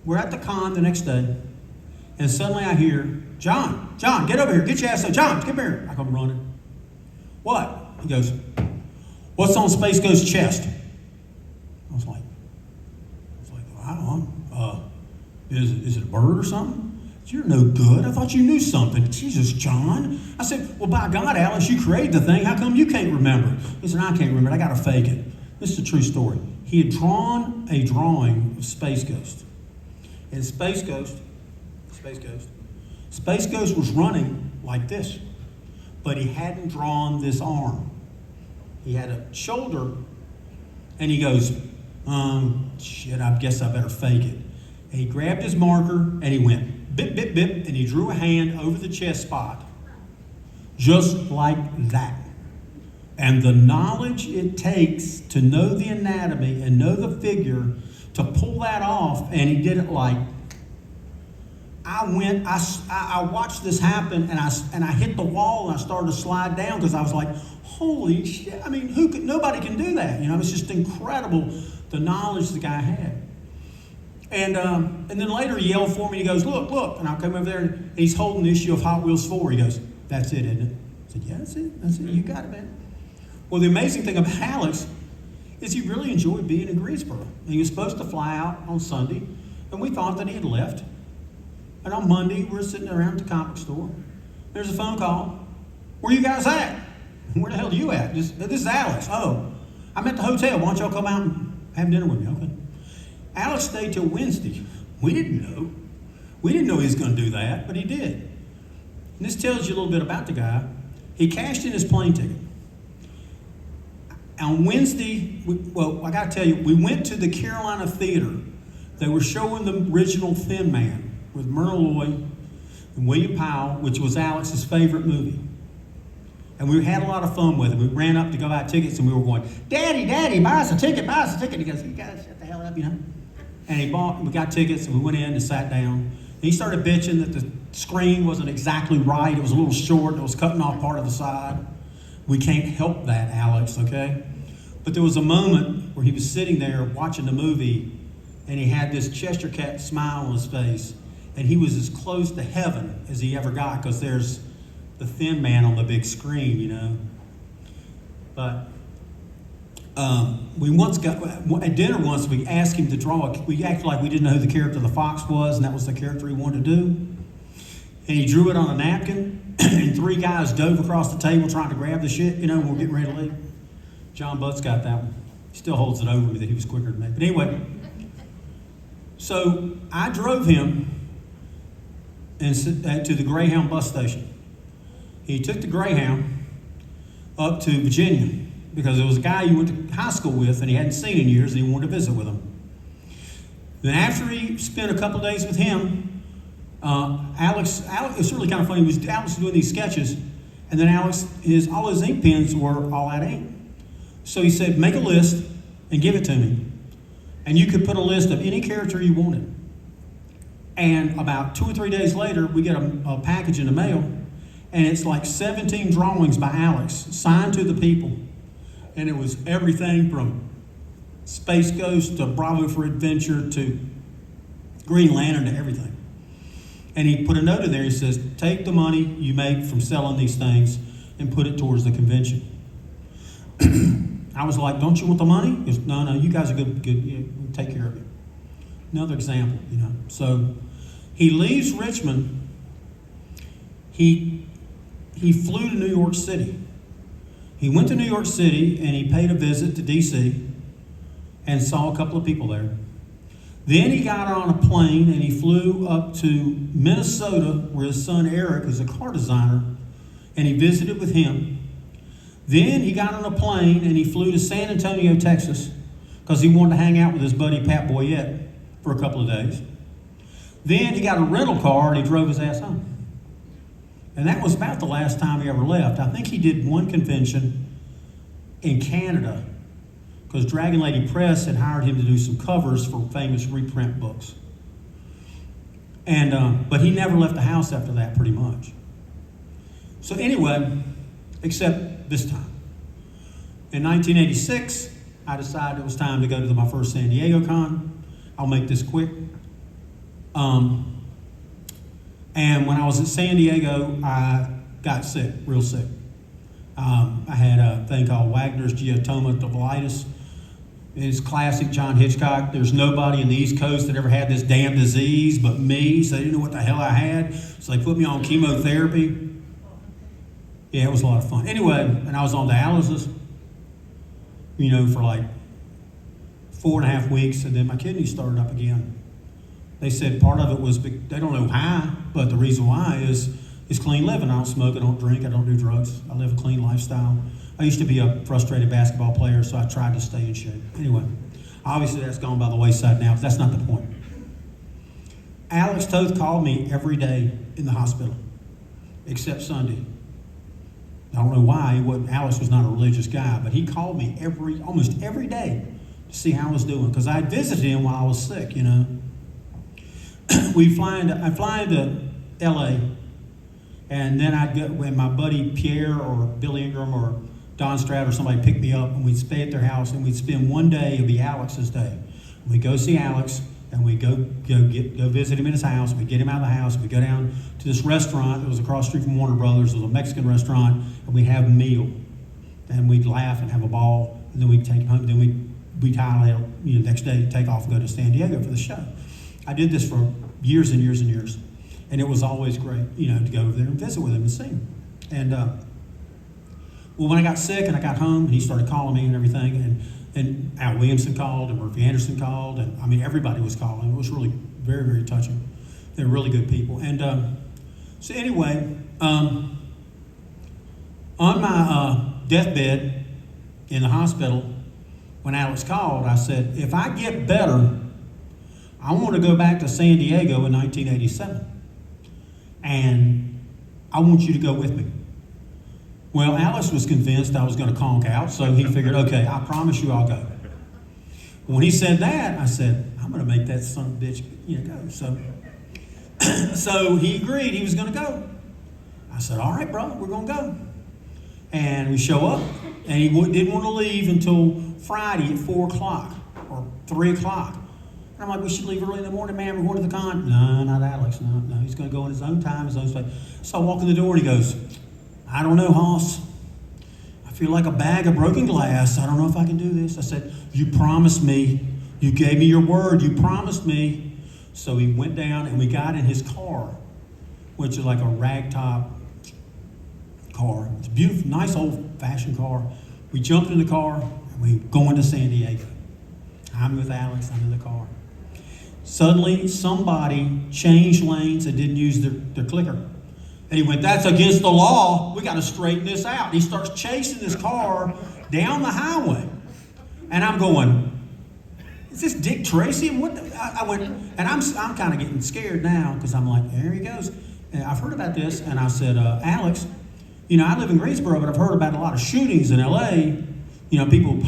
we're at the con the next day, and suddenly I hear, John, get over here, get your ass up. John, come here. I come running. What? He goes, what's on Space Ghost's chest? I was like, I don't know. Is it a bird or something? You're no good. I thought you knew something. Jesus, John. I said, well, by God, Alex, you created the thing. How come you can't remember? He said, I can't remember. I got to fake it. This is a true story. He had drawn a drawing of Space Ghost. And Space Ghost was running like this. But he hadn't drawn this arm. He had a shoulder, and he goes, shit, I guess I better fake it. And he grabbed his marker, and he went, bip, bip, bip, and he drew a hand over the chest spot, just like that. And the knowledge it takes to know the anatomy and know the figure to pull that off, and he did it like, I watched this happen, and I hit the wall, and I started to slide down because I was like, holy shit, I mean, nobody can do that. You know, it's just incredible the knowledge the guy had. And then later he yelled for me, he goes, look, and I come over there, and he's holding the issue of Hot Wheels 4. He goes, that's it, isn't it? I said, yeah, that's it, you got it, man. Well, the amazing thing about Alex is he really enjoyed being in Greensboro. He was supposed to fly out on Sunday, and we thought that he had left. And on Monday, we're sitting around at the comic store. There's a phone call. Where you guys at? Where the hell are you at? This is Alex. Oh, I'm at the hotel. Why don't y'all come out and have dinner with me? Okay. Alex stayed till Wednesday. We didn't know. We didn't know he was going to do that, but he did. And this tells you a little bit about the guy. He cashed in his plane ticket. On Wednesday, I got to tell you, we went to the Carolina Theater. They were showing the original Thin Man with Myrna Loy and William Powell, which was Alex's favorite movie. And we had a lot of fun with it. We ran up to go buy tickets, and we were going, Daddy, buy us a ticket. He goes, you guys shut the hell up, you know. And we got tickets, and we went in and sat down. And he started bitching that the screen wasn't exactly right. It was a little short. It was cutting off part of the side. We can't help that, Alex, okay? But there was a moment where he was sitting there watching the movie, and he had this Cheshire Cat smile on his face, and he was as close to heaven as he ever got, because there's the Thin Man on the big screen, you know. But we once got, at dinner once, we asked him to draw, we acted like we didn't know who the character of the fox was, and that was the character he wanted to do. And he drew it on a napkin, and 3 guys dove across the table trying to grab the shit, you know, when we're getting ready to leave. John Butts got that one. He still holds it over me that he was quicker than me. But anyway, so I drove him to the Greyhound bus station. He took the Greyhound up to Virginia because there was a guy he went to high school with and he hadn't seen in years and he wanted to visit with him. Then after he spent a couple of days with him, Alex, it's really kind of funny, Alex was doing these sketches, and then all his ink pens were all out of ink. So he said, make a list and give it to me. And you could put a list of any character you wanted. And about 2 or 3 days later, we get a package in the mail, and it's like 17 drawings by Alex, signed to the people. And it was everything from Space Ghost to Bravo for Adventure to Green Lantern to everything. And he put a note in there. He says, take the money you make from selling these things and put it towards the convention. I was like, don't you want the money? He goes, no, you guys are good, we'll take care of you. Another example, So he leaves Richmond. He flew to New York City. He went to New York City and he paid a visit to D.C. and saw a couple of people there. Then he got on a plane and he flew up to Minnesota, where his son Eric is a car designer, and he visited with him. Then he got on a plane and he flew to San Antonio, Texas, because he wanted to hang out with his buddy Pat Boyette for a couple of days. Then he got a rental car and he drove his ass home. And that was about the last time he ever left. I think he did one convention in Canada, because Dragon Lady Press had hired him to do some covers for famous reprint books. And but he never left the house after that, pretty much. So anyway, except this time. In 1986, I decided it was time to go to my first San Diego con. I'll make this quick. And when I was at San Diego, I got sick, real sick. I had a thing called Wagner's geotoma tovilitis. It's classic John Hitchcock. There's nobody in the East Coast that ever had this damn disease but me, so they didn't know what the hell I had. So they put me on chemotherapy. Yeah, it was a lot of fun. Anyway, and I was on dialysis, for like 4.5 weeks, and then my kidneys started up again. They said part of it was, they don't know how, but the reason why is clean living. I don't smoke, I don't drink, I don't do drugs. I live a clean lifestyle. I used to be a frustrated basketball player, so I tried to stay in shape. Anyway, obviously that's gone by the wayside now, but that's not the point. Alex Toth called me every day in the hospital, except Sunday. I don't know why. Alex was not a religious guy, but he called me almost every day to see how I was doing, because I visited him while I was sick, I fly into L.A., and then I'd go, when my buddy Pierre or Billy Ingram or Don Stroud or somebody picked me up, and we'd stay at their house, and we'd spend one day, it'd be Alex's day. We'd go see Alex, and we'd go visit him in his house. We'd get him out of the house. We'd go down to this restaurant that was across the street from Warner Brothers. It was a Mexican restaurant, and we'd have a meal. And we'd laugh and have a ball, and then we'd take him home. Then we'd highlight, next day, take off and go to San Diego for the show. I did this for years and years and years. And it was always great, to go over there and visit with him and see him. And, well, when I got sick and I got home, and he started calling me and everything, and Al Williamson called, and Murphy Anderson called, and everybody was calling. It was really very, very touching. They were really good people. And so anyway, on my deathbed in the hospital, when Alex called, I said, if I get better, I want to go back to San Diego in 1987. And I want you to go with me. Well, Alice was convinced I was going to conk out, so he figured, okay, I promise you I'll go. When he said that, I said, I'm going to make that son of a bitch, go. So he agreed he was going to go. I said, all right, bro, we're going to go. And we show up, and he didn't want to leave until Friday at 4 o'clock or 3 o'clock. And I'm like, we should leave early in the morning, man. We're going to the con. No, not Alex. No. He's going to go in his own time, his own space. So I walk in the door, and he goes, I don't know, Hoss. I feel like a bag of broken glass. I don't know if I can do this. I said, you promised me. You gave me your word. You promised me. So he went down, and we got in his car, which is like a ragtop car. It's a beautiful, nice old-fashioned car. We jumped in the car, and we go into San Diego. I'm with Alex. I'm in the car. Suddenly, somebody changed lanes and didn't use their clicker. And he went, that's against the law. We got to straighten this out. He starts chasing this car down the highway. And I'm going, is this Dick Tracy? And I went, and I'm kind of getting scared now, because I'm like, there he goes. And I've heard about this. And I said, Alex, I live in Greensboro, but I've heard about a lot of shootings in L.A. People,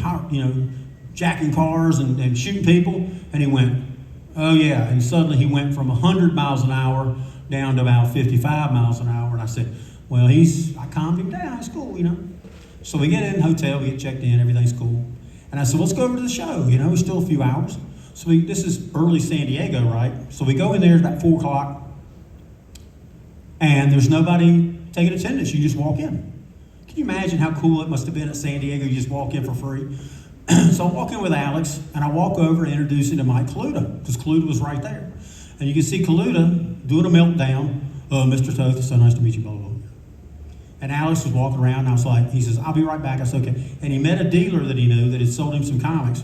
jacking cars and shooting people. And he went, oh yeah. And suddenly he went from 100 miles an hour down to about 55 miles an hour. And I said, well, I calmed him down. It's cool, So we get in the hotel, we get checked in, everything's cool. And I said, let's go over to the show. You know, it's still a few hours. So this is early San Diego, right? So we go in there, it's about 4 o'clock. And there's nobody taking attendance. You just walk in. Can you imagine how cool it must have been at San Diego? You just walk in for free. So I walk in with Alex, and I walk over and introduce him to Mike Kaluta, because Kaluta was right there. And you can see Kaluta doing a meltdown. Oh, Mr. Toth, it's so nice to meet you, blah, blah, blah. And Alex was walking around, and I was like, he says, I'll be right back. I said, okay. And he met a dealer that he knew that had sold him some comics.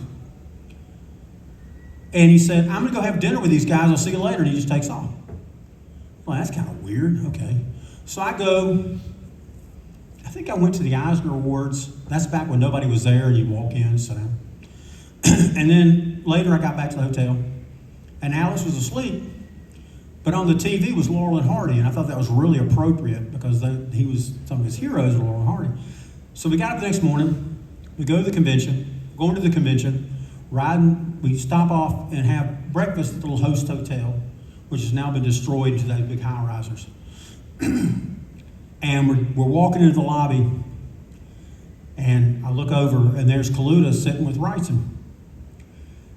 And he said, I'm going to go have dinner with these guys. I'll see you later. And he just takes off. Well, that's kind of weird. Okay. So I go, I think I went to the Eisner Awards. That's back when nobody was there, and you walk in and sit down. And then later I got back to the hotel, and Alex was asleep. But on the TV was Laurel and Hardy, and I thought that was really appropriate because he was some of his heroes, Laurel and Hardy. So we got up the next morning, we go to the convention, going to the convention, riding, we stop off and have breakfast at the little Host Hotel, which has now been destroyed to those big high-risers. And we're walking into the lobby, and I look over, and there's Kaluta sitting with Wrightson.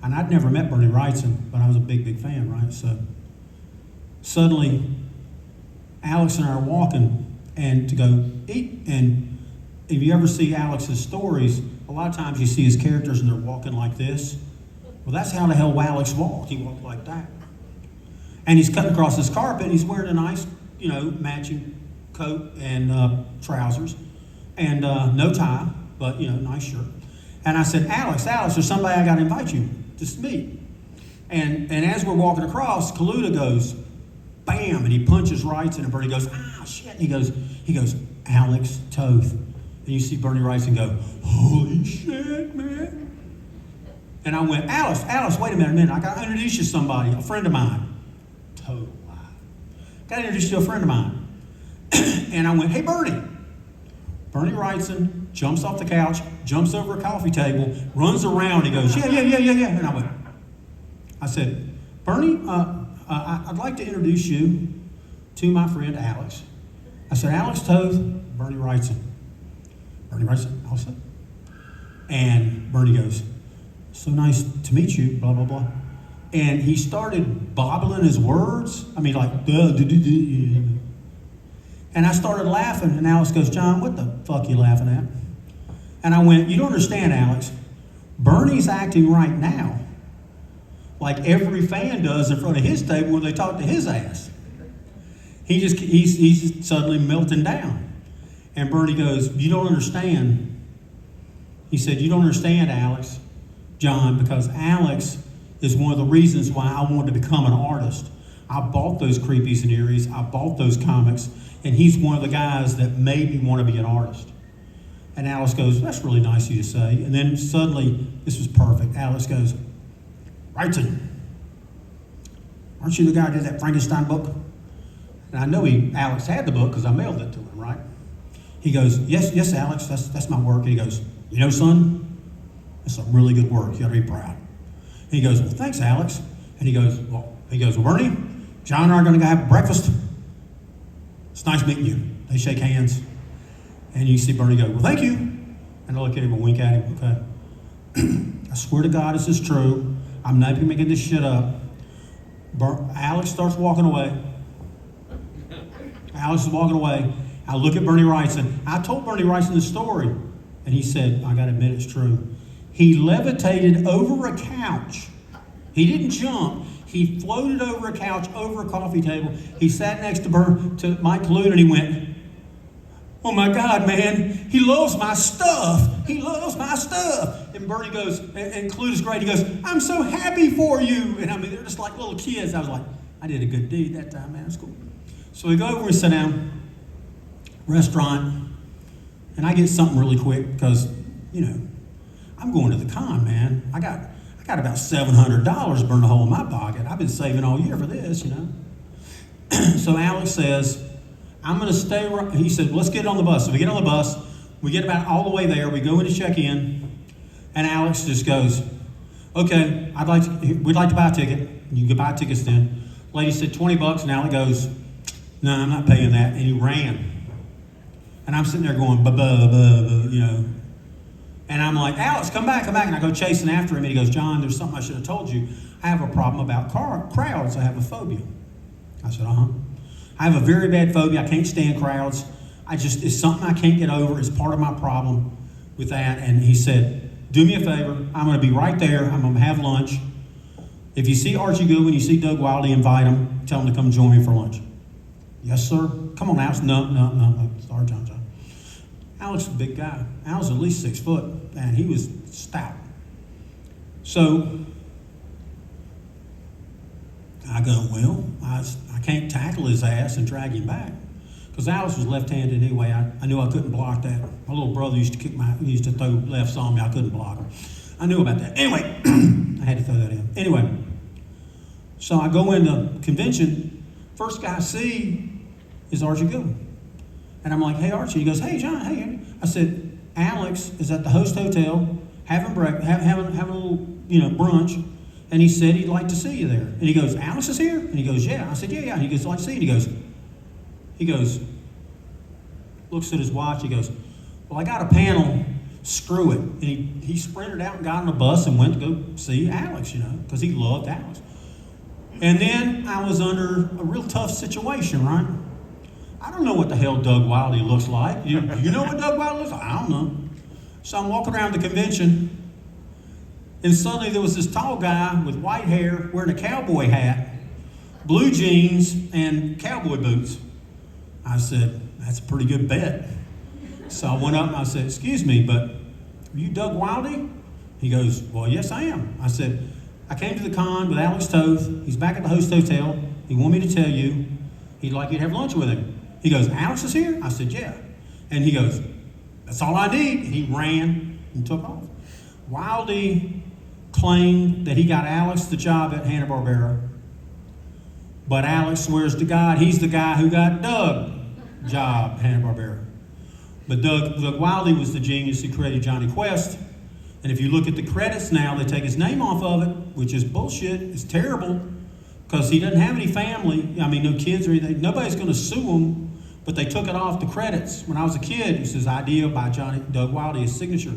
And I'd never met Bernie Wrightson, but I was a big, big fan, right? So suddenly, Alex and I are walking and to go eat. And if you ever see Alex's stories, a lot of times you see his characters and they're walking like this. Well, that's how the hell Alex walked. He walked like that. And he's cutting across this carpet, and he's wearing a nice, you know, matching coat and trousers, and no tie, but, you know, nice shirt. And I said, Alex, there's somebody I got to invite you to meet. And as we're walking across, Kaluta goes, bam, and he punches Wrightson, and Bernie goes, ah, shit. And he goes, Alex Toth. And you see Bernie Wrightson go, holy shit, man. And I went, Alex, wait a minute. I got to introduce you to somebody, a friend of mine. Total lie. Got to introduce you to a friend of mine. And I went, hey, Bernie. Bernie Wrightson jumps off the couch, jumps over a coffee table, runs around. He goes, yeah. And I said, Bernie, I'd like to introduce you to my friend Alex. I said, Alex Toth, Bernie Wrightson. Bernie Wrightson, also. And Bernie goes, so nice to meet you, blah, blah, blah. And he started bobbling his words. I mean, like, duh. And I started laughing, and Alex goes, John, what the fuck are you laughing at? And I went, you don't understand, Alex. Bernie's acting right now like every fan does in front of his table when they talk to his ass. He's suddenly melting down. And Bernie goes, you don't understand. He said, you don't understand, Alex, John, because Alex is one of the reasons why I wanted to become an artist. I bought those Creepies and Eries, I bought those comics, and he's one of the guys that made me want to be an artist. And Alex goes, that's really nice of you to say. And then suddenly, this was perfect. Alex goes, Wrightson, aren't you the guy who did that Frankenstein book? And I know Alex had the book because I mailed it to him, right? He goes, yes, Alex, that's my work. And he goes, you know, son, that's some really good work. You got to be proud. And he goes, well, thanks, Alex. And he goes, well, Bernie, John and I are going to go have breakfast. It's nice meeting you. They shake hands. And you see Bernie go, well, thank you. And I look at him and wink at him, okay. I swear to God, this is true. I'm not even making this shit up. Alex starts walking away. Alex is walking away. I look at Bernie Wrightson. I told Bernie Wrightson the story. And he said, I got to admit it's true. He levitated over a couch. He didn't jump. He floated over a couch, over a coffee table. He sat next to Mike Kaluta, and he went, oh my God, man, he loves my stuff. He loves my stuff. And Bernie goes, and Kaluta's great. He goes, I'm so happy for you. And I mean, they're just like little kids. I was like, I did a good deed that time, man. It's cool. So we go over and sit down, restaurant, and I get something really quick because, you know, I'm going to the con, man. I got about $700 burned a hole in my pocket. I've been saving all year for this, you know. So Alex says, I'm going to stay right. He said, let's get on the bus. So we get on the bus. We get about all the way there. We go in to check in. And Alex just goes, okay, we'd like to buy a ticket. You can buy tickets then. Lady said $20, and Alex goes, no, I'm not paying that. And he ran. And I'm sitting there going, buh, buh, buh, buh, you know. And I'm like, Alex, come back. And I go chasing after him. And he goes, John, there's something I should have told you. I have a problem about crowds. I have a phobia. I said, I have a very bad phobia. I can't stand crowds. It's something I can't get over. It's part of my problem with that. And he said, do me a favor. I'm going to be right there. I'm going to have lunch. If you see Archie Goodwin, you see Doug Wildy, invite him. Tell him to come join me for lunch. Yes, sir. Come on, Alex. No. Sorry, John. Alex is a big guy. Alex is at least 6 foot, and he was stout. So I go, well, I can't tackle his ass and drag him back. Because Alex was left-handed anyway. I knew I couldn't block that. My little brother used to throw lefts on me. I couldn't block him. I knew about that. Anyway, I had to throw that in. Anyway, so I go into convention. First guy I see is Archie Goodwin. And I'm like, hey, Archie. He goes, hey, John, hey. I said, Alex is at the Host Hotel having having a little, brunch. And he said he'd like to see you there. And he goes, Alex is here? And he goes, yeah. I said, yeah. And he goes, I'd like to see you. And he goes, looks at his watch. He goes, well, I got a panel. Screw it. And he sprinted out and got on a bus and went to go see Alex, because he loved Alex. And then I was under a real tough situation, right? I don't know what the hell Doug Wildy looks like. You know what Doug Wildy looks like? I don't know. So I'm walking around the convention, and suddenly there was this tall guy with white hair wearing a cowboy hat, blue jeans, and cowboy boots. I said, that's a pretty good bet. So I went up and I said, excuse me, but are you Doug Wildy? He goes, well, yes, I am. I said, I came to the con with Alex Toth. He's back at the Host Hotel. He wanted me to tell you he'd like you to have lunch with him. He goes, Alex is here? I said, yeah. And he goes, that's all I need. And he ran and took off. Wildy claimed that he got Alex the job at Hanna-Barbera. But Alex swears to God he's the guy who got Doug job at Hanna-Barbera. But Doug Wildy was the genius who created Johnny Quest. And if you look at the credits now, they take his name off of it, which is bullshit. It's terrible because he doesn't have any family. No kids or anything. Nobody's going to sue him. But they took it off the credits. When I was a kid, it was his idea by Doug Wildy, his signature.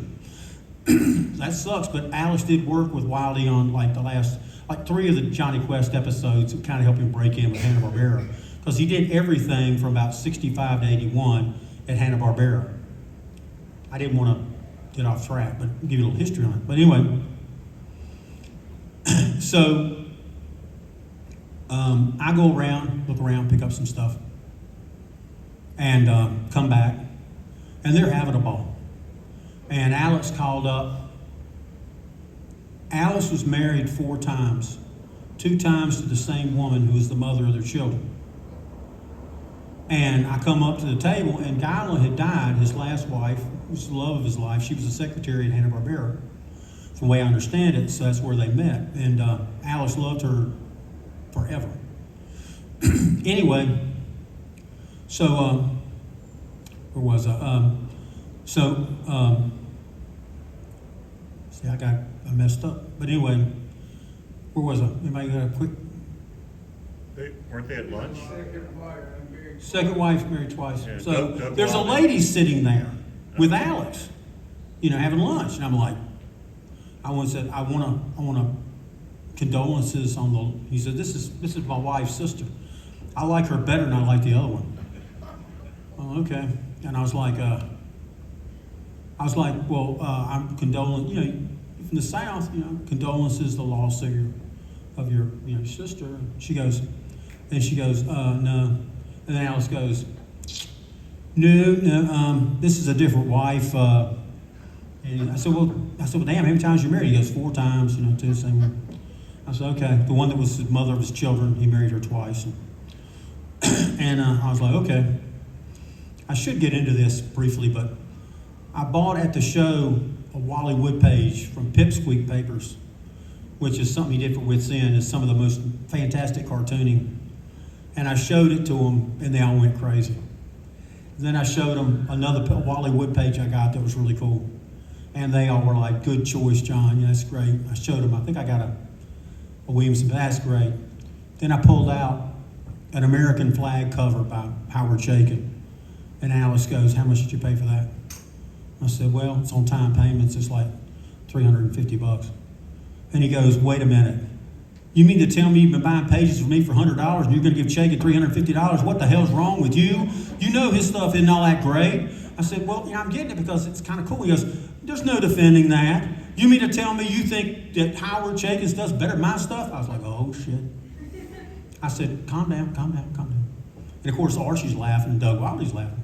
That sucks, but Alex did work with Wildy on the last 3 of the Johnny Quest episodes to kind of help him break in with Hanna-Barbera. Because he did everything from about 65 to 81 at Hanna-Barbera. I didn't want to get off track, but I'll give you a little history on it. But anyway, so I go around, look around, pick up some stuff, and come back, and they're having a ball. And Alex called up. Alex was married 4 times, 2 times to the same woman who was the mother of their children. And I come up to the table, and Gyla had died, his last wife, was the love of his life. She was a secretary at Hanna-Barbera, from the way I understand it, so that's where they met. And Alex loved her forever. Anyway, so, where was I? See, I messed up. But anyway, where was I? Anybody got a quick? Weren't they at lunch? Second wife married twice. Yeah, So Doug there's a Wildy. lady sitting there with Alex, having lunch. And I'm like, I want to condolences on the, he said, this is my wife's sister. I like her better than I like the other one. Oh, okay. And I was like, well, I'm condoling, from the South, condolences the loss of your sister. She goes, no. And then Alice goes, no, this is a different wife. And I said, well, damn, how many times you married? He goes, 4 times, to the same one. I said, okay. The one that was the mother of his children, he married her twice. And I was like, okay. I should get into this briefly, but I bought at the show a Wally Wood page from Pipsqueak Papers, which is something he did for Wits End. It's some of the most fantastic cartooning. And I showed it to them, and they all went crazy. And then I showed them another Wally Wood page I got that was really cool. And they all were like, good choice, John. That's great. I showed them, I think I got a Williamson, but that's great. Then I pulled out an American flag cover by Howard Chaykin. And Alex goes, how much did you pay for that? I said, well, it's on time payments. It's like $350. And he goes, wait a minute. You mean to tell me you've been buying pages from me for $100 and you're going to give Chaykin $350? What the hell's wrong with you? You know his stuff isn't all that great. I said, well, I'm getting it because it's kind of cool. He goes, there's no defending that. You mean to tell me you think that Howard Chaykin does better than my stuff? I was like, oh, shit. I said, calm down. And of course, Archie's laughing and Doug Wiley's laughing.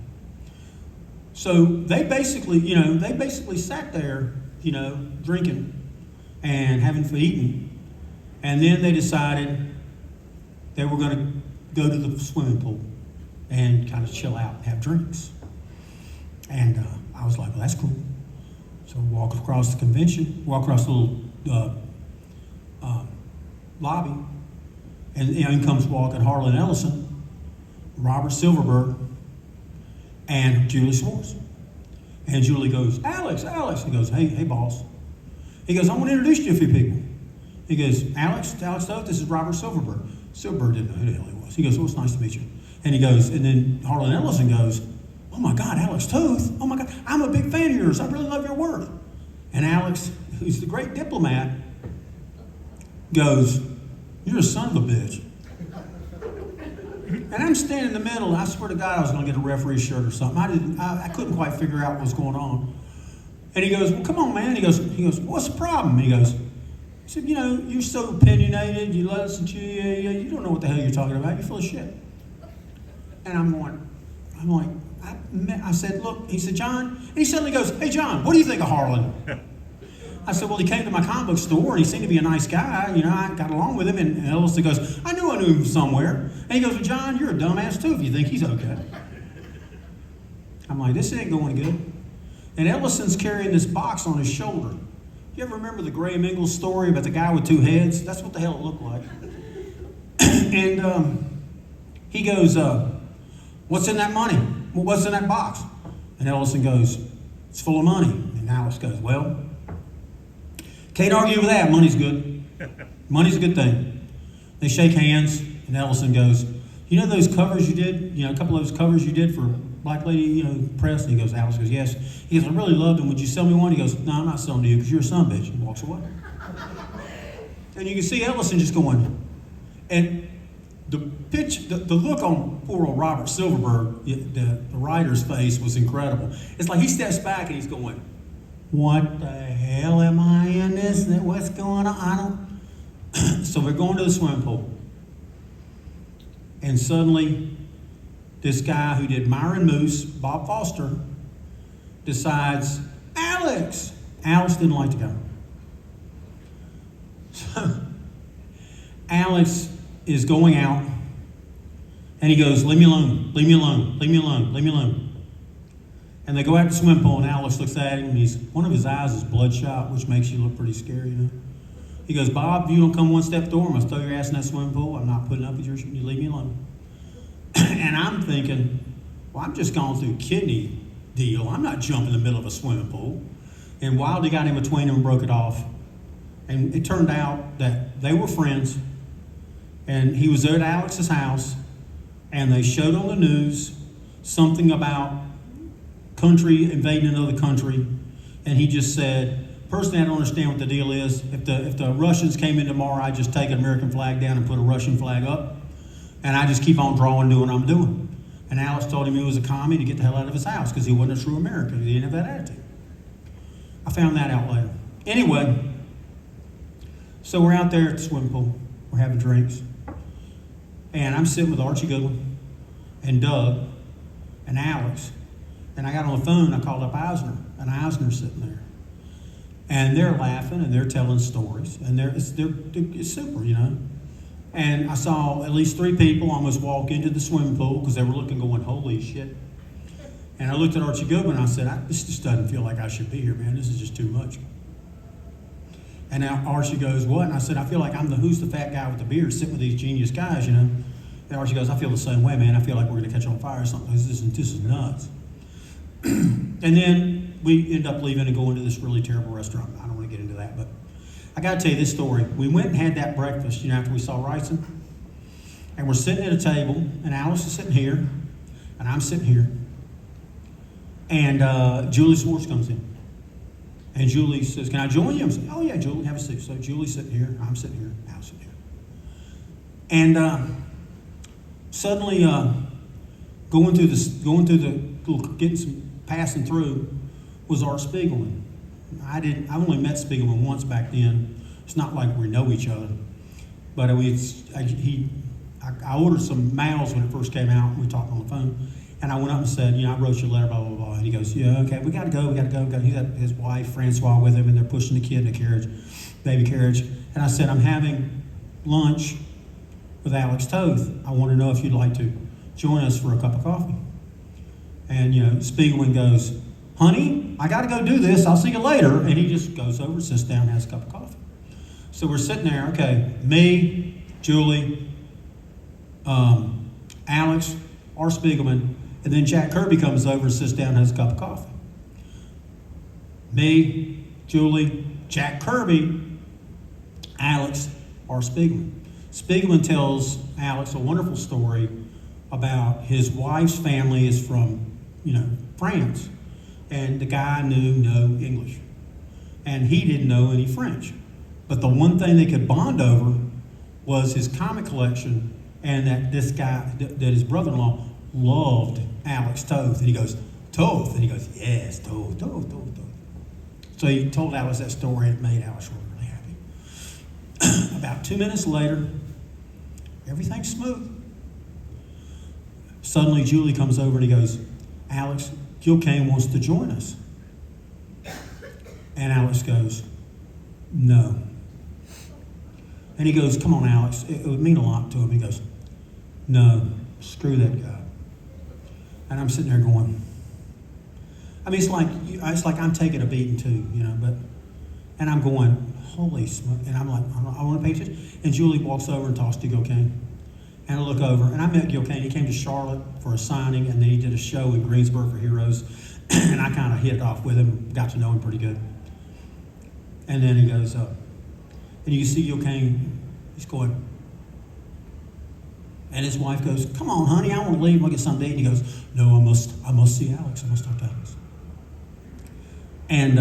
So they basically sat there, drinking and having eating. And then they decided they were going to go to the swimming pool and kind of chill out and have drinks. And I was like, well, that's cool. So we walk across the convention, walk across the little lobby, and in comes walking Harlan Ellison, Robert Silverberg, and Julie Schwartz. And Julie goes, Alex. He goes, hey, boss. He goes, I want to introduce you to a few people. He goes, Alex Toth, this is Robert Silverberg. Silverberg didn't know who the hell he was. He goes, well, it's nice to meet you. And he goes, and then Harlan Ellison goes, oh my God, Alex Toth. Oh my God, I'm a big fan of yours. I really love your work. And Alex, who's the great diplomat, goes, you're a son of a bitch. And I'm standing in the middle, and I swear to God I was going to get a referee shirt or something. I couldn't quite figure out what was going on. And he goes, well, come on, man. He goes, what's the problem? He goes, he said, you're so opinionated, you listen to you don't know what the hell you're talking about. You're full of shit. And I'm like, I said, look, he said, John, and he suddenly goes, hey, John, what do you think of Harlan? I said, well, he came to my comic book store, and he seemed to be a nice guy. I got along with him, and Ellison goes, I knew him somewhere. And he goes, well, John, you're a dumbass, too, if you think he's okay. I'm like, this ain't going good. And Ellison's carrying this box on his shoulder. You ever remember the Graham Ingalls story about the guy with two heads? That's what the hell it looked like. And he goes, what's in that money? Well, what's in that box? And Ellison goes, it's full of money. And Alex goes, well, can't argue with that. Money's good. Money's a good thing. They shake hands, and Ellison goes, you know those covers you did? A couple of those covers you did for Black Lady, press? And he goes, Alex goes, yes. He goes, I really loved them. Would you sell me one? He goes, no, I'm not selling to you because you're a son of a bitch. And walks away. And you can see Ellison just going. And the look on poor old Robert Silverberg, the writer's face was incredible. It's like he steps back and he's going, what the hell am I in this? What's going on? I don't. So we're going to the swimming pool. And suddenly, this guy who did Myron Moose, Bob Foster, decides, Alex! Alex didn't like to go. So, Alex is going out, and he goes, leave me alone. And they go out to the swimming pool, and Alex looks at him, and one of his eyes is bloodshot, which makes you look pretty scary, He goes, Bob, if you don't come one step door, I'm going to throw your ass in that swimming pool. I'm not putting up with your shit. You leave me alone. And I'm thinking, well, I'm just going through a kidney deal. I'm not jumping in the middle of a swimming pool. And Wildy got in between them and broke it off. And it turned out that they were friends. And he was at Alex's house, and they showed on the news something about country invading another country. And he just said, personally, I don't understand what the deal is. If the Russians came in tomorrow, I'd just take an American flag down and put a Russian flag up. And I just keep on drawing, doing what I'm doing. And Alex told him he was a commie to get the hell out of his house because he wasn't a true American. He didn't have that attitude. I found that out later. Anyway, so we're out there at the swimming pool. We're having drinks. And I'm sitting with Archie Goodwin and Doug and Alex. And I got on the phone, I called up Eisner, and Eisner's sitting there. And they're laughing, and they're telling stories, and it's super, And I saw at least 3 people almost walk into the swimming pool because they were looking going, holy shit. And I looked at Archie Goodwin, and I said, this just doesn't feel like I should be here, man. This is just too much. And now Archie goes, what? And I said, I feel like I'm who's the fat guy with the beard sitting with these genius guys, And Archie goes, I feel the same way, man. I feel like we're going to catch on fire or something. This is nuts. And then we end up leaving and going to this really terrible restaurant. I don't want to get into that, but I got to tell you this story. We went and had that breakfast, after we saw Wrightson. And we're sitting at a table, and Alice is sitting here, and I'm sitting here. And Julie Swartz comes in. And Julie says, can I join you? I'm saying, oh yeah, Julie, have a seat. So Julie's sitting here, I'm sitting here, Al's sitting here. And suddenly, passing through was Art Spiegelman. I only met Spiegelman once back then. It's not like we know each other. But I ordered some mouths when it first came out, and we talked on the phone. And I went up and said, I wrote you a letter, blah, blah, blah. And he goes, yeah, okay, we gotta go. He's got his wife, Francois, with him, and they're pushing the kid in a carriage, baby carriage. And I said, I'm having lunch with Alex Toth. I want to know if you'd like to join us for a cup of coffee. And, Spiegelman goes, honey, I gotta go do this. I'll see you later. And he just goes over, sits down, and has a cup of coffee. So we're sitting there, okay, me, Julie, Alex, R. Spiegelman, and then Jack Kirby comes over and sits down and has a cup of coffee. Me, Julie, Jack Kirby, Alex, R. Spiegelman. Spiegelman tells Alex a wonderful story about his wife's family is from, France, and the guy knew no English, and he didn't know any French. But the one thing they could bond over was his comic collection, and that this guy, that his brother-in-law loved Alex Toth. And he goes, Toth? And he goes, yes, Toth. So he told Alex that story, and it made Alex really happy. About 2 minutes later, everything's smooth. Suddenly, Julie comes over and he goes, Alex, Gil Kane wants to join us. And Alex goes, no. And he goes, come on, Alex, it would mean a lot to him. He goes, no, screw that guy. And I'm sitting there going, it's like I'm taking a beating too, and I'm going, holy smoke. And I'm like, I want to pay attention. And Julie walks over and talks to Gil Kane. And I look over, and I met Gil Kane. He came to Charlotte for a signing, and then he did a show in Greensboro for Heroes. And I kind of hit it off with him, got to know him pretty good. And then he goes, and you see Gil Kane, he's going, and his wife goes, come on, honey, I want to leave, I'll get something to eat. And he goes, no, I must see Alex, I must talk to Alex. And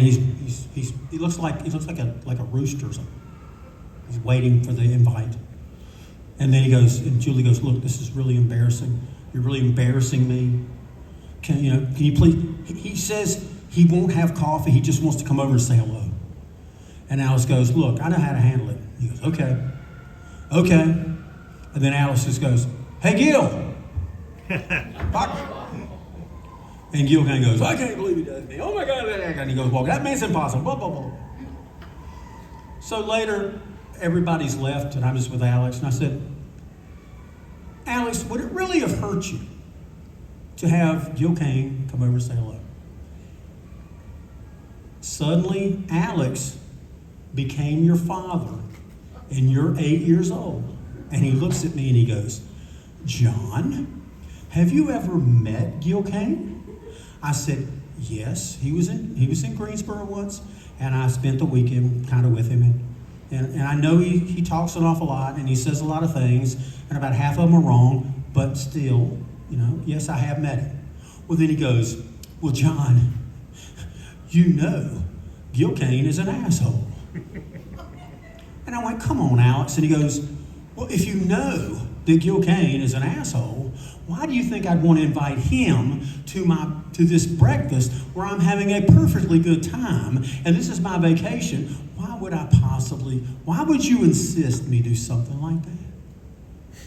he looks like a rooster or something. He's waiting for the invite. And then he goes, and Julie goes, look, this is really embarrassing. You're really embarrassing me. Can you please? He says he won't have coffee. He just wants to come over and say hello. And Alice goes, look, I know how to handle it. He goes, okay. And then Alice just goes, hey, Gil. And Gil kind of goes, I can't believe he does me. Oh my God. And he goes, well, that means impossible. Blah, blah, blah. So later, everybody's left, and I'm just with Alex. And I said, Alex, would it really have hurt you to have Gil Kane come over and say hello? Suddenly, Alex became your father, and you're 8 years old. And he looks at me and he goes, John, have you ever met Gil Kane? I said, yes. He was in Greensboro once, and I spent the weekend kind of with him. And I know he talks an awful lot, and he says a lot of things, and about half of them are wrong, but still, yes, I have met him. Well, then he goes, well, John, Gil Kane is an asshole. And I went, come on, Alex. And he goes, well, if you know that Gil Kane is an asshole, why do you think I'd want to invite him to this breakfast where I'm having a perfectly good time, and this is my vacation? Why would you insist me do something like that?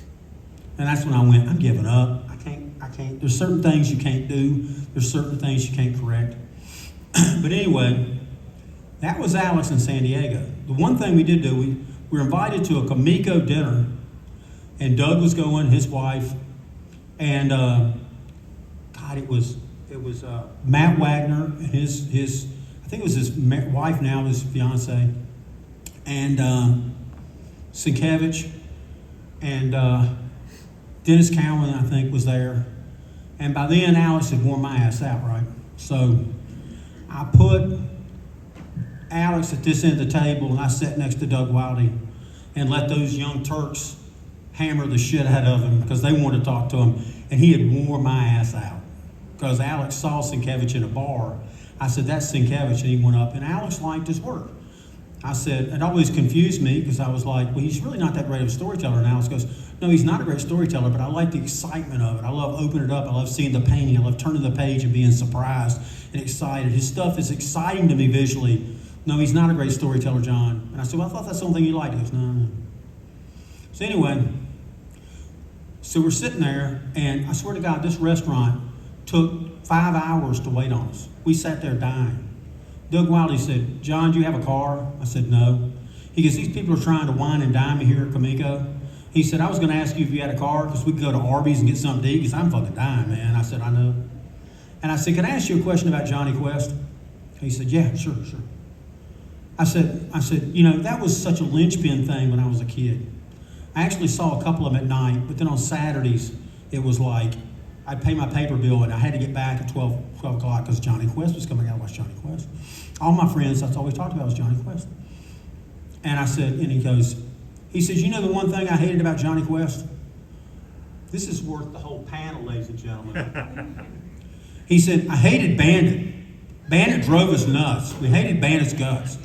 And that's when I went, I'm giving up. I can't. There's certain things you can't do. There's certain things you can't correct. But anyway, that was Alex in San Diego. The one thing we did do, we were invited to a Kamiko dinner, and Doug was going, his wife, and it was Matt Wagner and his I think it was his wife now, his fiance, and Sienkiewicz, and Dennis Cowan, I think, was there. And by then, Alex had worn my ass out, right? So I put Alex at this end of the table, and I sat next to Doug Wildy and let those young Turks hammer the shit out of him because they wanted to talk to him, and he had worn my ass out. because Alex saw Sienkiewicz in a bar. I said, that's Sienkiewicz, and he went up, and Alex liked his work. I said, it always confused me, because I was like, well, he's really not that great of a storyteller. And Alex goes, no, he's not a great storyteller, but I like the excitement of it. I love opening it up. I love seeing the painting. I love turning the page and being surprised and excited. His stuff is exciting to me visually. No, he's not a great storyteller, John. And I said, well, I thought that's the only thing you liked. He goes, no. So anyway, so we're sitting there, and I swear to God, this restaurant took 5 hours to wait on us. We sat there dying. Doug Wiley said, John, do you have a car? I said, no. He goes, these people are trying to wine and dine me here at Kamiko. He said, I was going to ask you if you had a car, because we could go to Arby's and get something to eat, because I'm fucking dying, man. I said, I know. And I said, can I ask you a question about Johnny Quest? He said, yeah, sure. I said, you know, that was such a linchpin thing when I was a kid. I actually saw a couple of them at night, but then on Saturdays, it was like, I'd pay my paper bill, and I had to get back at 12 o'clock because Johnny Quest was coming out. I watched Johnny Quest. All my friends, that's all we talked about was Johnny Quest. And I said, and he says, you know the one thing I hated about Johnny Quest? This is worth the whole panel, ladies and gentlemen. He said, I hated Bandit. Bandit drove us nuts. We hated Bandit's guts.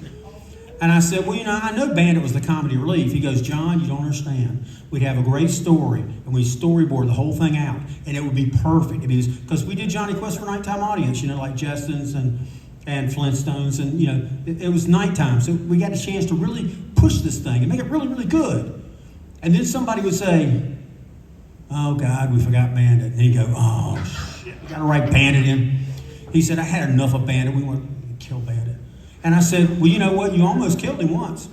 And I said, well, you know, I know Bandit was the comedy relief. He goes, John, you don't understand. We'd have a great story, and we'd storyboard the whole thing out, and it would be perfect. Because we did Johnny Quest for nighttime audience, you know, like Jetsons and Flintstones, and, you know, it was nighttime. So we got a chance to really push this thing and make it really, really good. And then somebody would say, oh, God, we forgot Bandit. And he'd go, oh, shit, we got to write Bandit in. He said, I had enough of Bandit. We want to kill Bandit. And I said, well, you know what? You almost killed him once.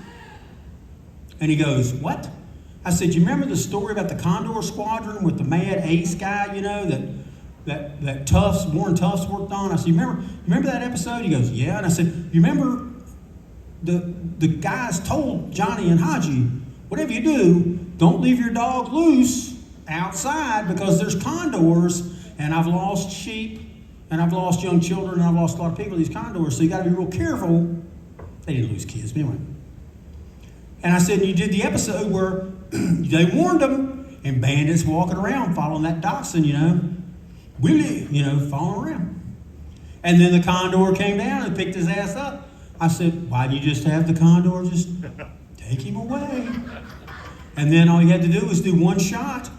And he goes, what? I said, you remember the story about the Condor Squadron with the mad ace guy, you know, that Warren Tufts worked on? I said, you remember that episode? He goes, yeah. And I said, you remember the guys told Johnny and Haji, whatever you do, don't leave your dog loose outside because there's condors, and I've lost sheep, and I've lost young children, and I've lost a lot of people to these condors, so you got to be real careful. They didn't lose kids, but anyway. And I said, you did the episode where they warned them, and Bandit's walking around following that dachshund, you know, Willie, you know, following around. And then the condor came down and picked his ass up. I said, why do you just have the condor just take him away? And then all you had to do was do one shot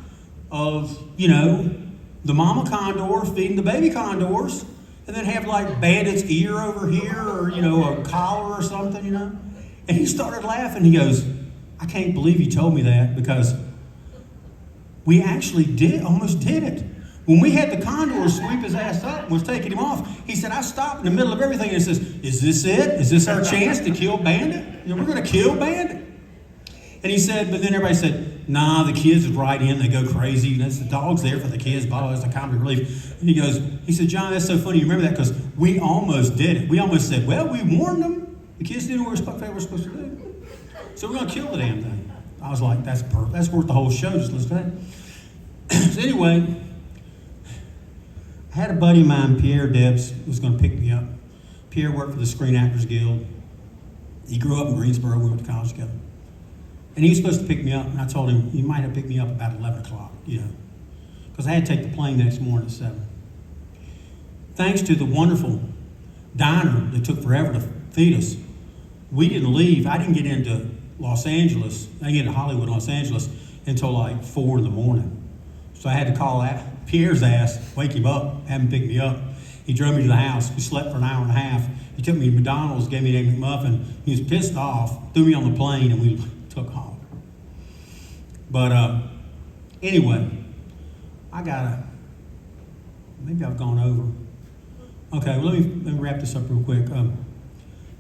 of, you know, the mama condor feeding the baby condors, and then have like Bandit's ear over here, or, you know, a collar or something, you know. And he started laughing. He goes, I can't believe you told me that, because we actually almost did it. When we had the condor sweep his ass up and was taking him off, he said, I stopped in the middle of everything and says, is this it? Is this our chance to kill Bandit? You know, we're going to kill Bandit. And he said, but then everybody said, nah, the kids would ride in, they go crazy. That's the dog's there for the kids, blah, blah, it's a comedy relief. And he said, John, that's so funny. You remember that? Because we almost did it. We almost said, well, we warned them. The kids didn't know what they were supposed to do. So we're going to kill the damn thing. I was like, that's perfect. That's worth the whole show, just listen to that. So anyway, I had a buddy of mine, Pierre Debs, who was going to pick me up. Pierre worked for the Screen Actors Guild. He grew up in Greensboro. We went to college together. And he was supposed to pick me up, and I told him he might have picked me up about 11 o'clock, you know, because I had to take the plane next morning at 7. Thanks to the wonderful diner that took forever to feed us, we didn't leave. I didn't get into Los Angeles. I didn't get into Hollywood, Los Angeles, until like 4 in the morning. So I had to call Pierre's ass, wake him up, have him pick me up. He drove me to the house. We slept for an hour and a half. He took me to McDonald's, gave me an egg McMuffin. He was pissed off, threw me on the plane, and we took off. But anyway, maybe I've gone over. Okay, well, let me wrap this up real quick.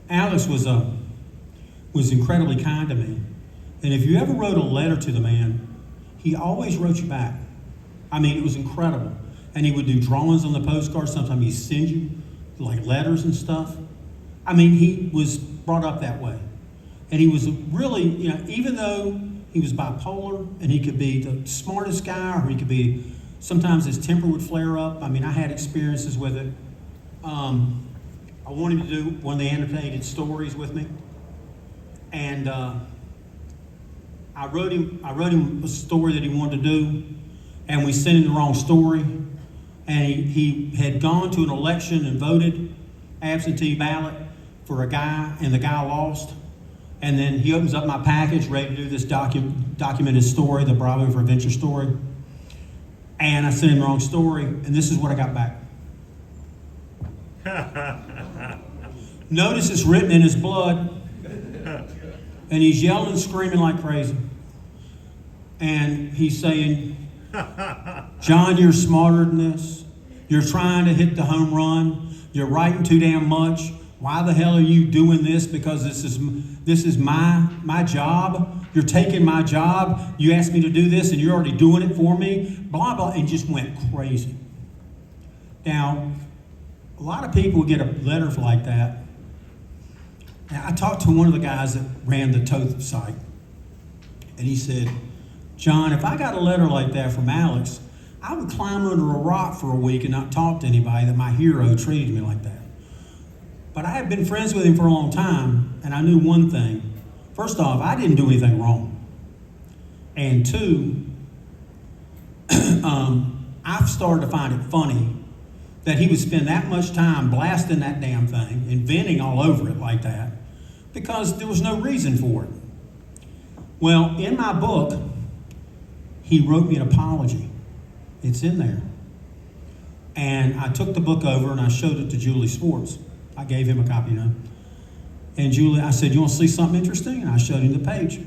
Alex was incredibly kind to me. And if you ever wrote a letter to the man, he always wrote you back. I mean, it was incredible. And he would do drawings on the postcards. Sometimes he'd send you like letters and stuff. I mean, he was brought up that way. And he was really, you know, even though he was bipolar and he could be the smartest guy, or he could be, sometimes his temper would flare up. I mean, I had experiences with it. I wanted him to do one of the annotated stories with me. And I wrote him a story that he wanted to do, and we sent him the wrong story. and he had gone to an election and voted absentee ballot for a guy, and the guy lost. And then he opens up my package, ready to do this documented story, the Bravo for Adventure story. And I sent him the wrong story, and this is what I got back. Notice it's written in his blood, and he's yelling and screaming like crazy. And he's saying, John, you're smarter than this. You're trying to hit the home run. You're writing too damn much. Why the hell are you doing this? Because this is my job. You're taking my job. You asked me to do this, and you're already doing it for me. Blah, blah, and just went crazy. Now, a lot of people get a letter like that. Now, I talked to one of the guys that ran the Toth site, and he said, John, if I got a letter like that from Alex, I would climb under a rock for a week and not talk to anybody that my hero treated me like that. But I had been friends with him for a long time, and I knew one thing. First off, I didn't do anything wrong. And two, I've started to find it funny that he would spend that much time blasting that damn thing and venting all over it like that because there was no reason for it. Well, in my book, he wrote me an apology. It's in there. And I took the book over and I showed it to Julie Swartz. I gave him a copy, And Julie, I said, you want to see something interesting? And I showed him the page.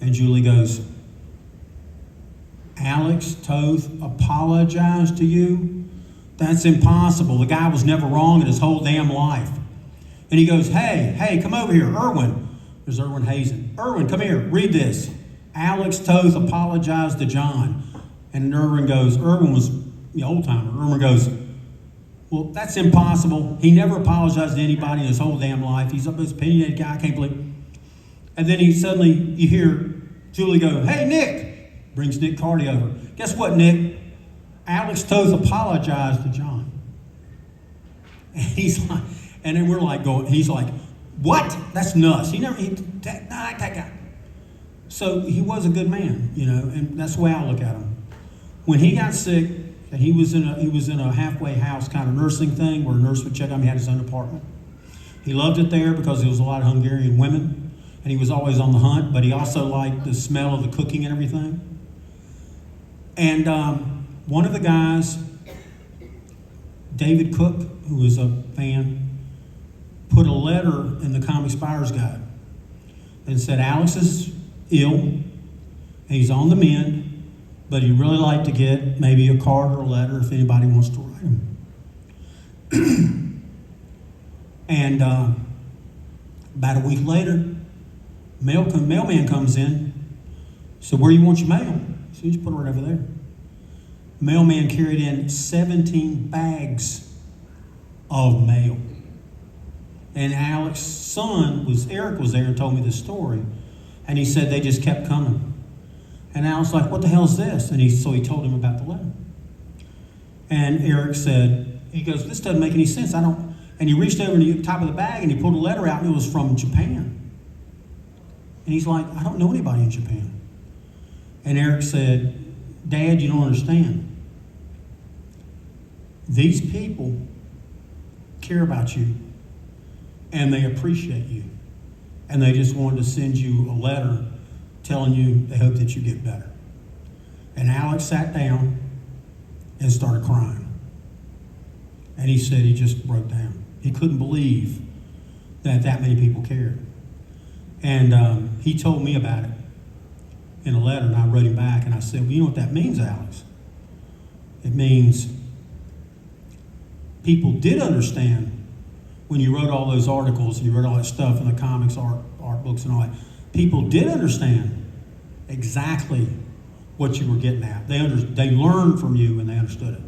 And Julie goes, Alex Toth apologized to you? That's impossible. The guy was never wrong in his whole damn life. And he goes, hey, come over here, Irwin. There's Irwin Hazen. Irwin, come here, read this. Alex Toth apologized to John. And Irwin was the old timer. Irwin goes, well, that's impossible. He never apologized to anybody in his whole damn life. He's this opinionated guy. I can't believe it. And then you hear Julie go, hey, Nick. Brings Nick Carty over. Guess what, Nick? Alex Toth apologized to John. And he's like, and then we're like he's like, what? That's nuts. That guy. So he was a good man, and that's the way I look at him. When he got sick, and he was in a halfway house kind of nursing thing where a nurse would check on him. He had his own apartment. He loved it there because there was a lot of Hungarian women, and he was always on the hunt, but he also liked the smell of the cooking and everything. And one of the guys, David Cook, who was a fan, put a letter in the Comics Buyer's Guide and said, Alex is ill, and he's on the mend, but he'd really like to get maybe a card or a letter if anybody wants to write him. And about a week later, mailman comes in. So where you want your mail? So you just put it right over there. Mailman carried in 17 bags of mail. And Alex's son, Eric was there and told me this story. And he said they just kept coming. And I was like, what the hell is this? And so he told him about the letter. And Eric said, he goes, this doesn't make any sense. And he reached over to the top of the bag and he pulled a letter out and it was from Japan. And he's like, I don't know anybody in Japan. And Eric said, Dad, you don't understand. These people care about you and they appreciate you. And they just wanted to send you a letter telling you they hope that you get better. And Alex sat down and started crying. And he said he just broke down. He couldn't believe that many people cared. And he told me about it in a letter, and I wrote him back, and I said, well, you know what that means, Alex? It means people did understand when you wrote all those articles and you wrote all that stuff in the comics, art books and all that. People did understand exactly what you were getting at. They learned from you and they understood it.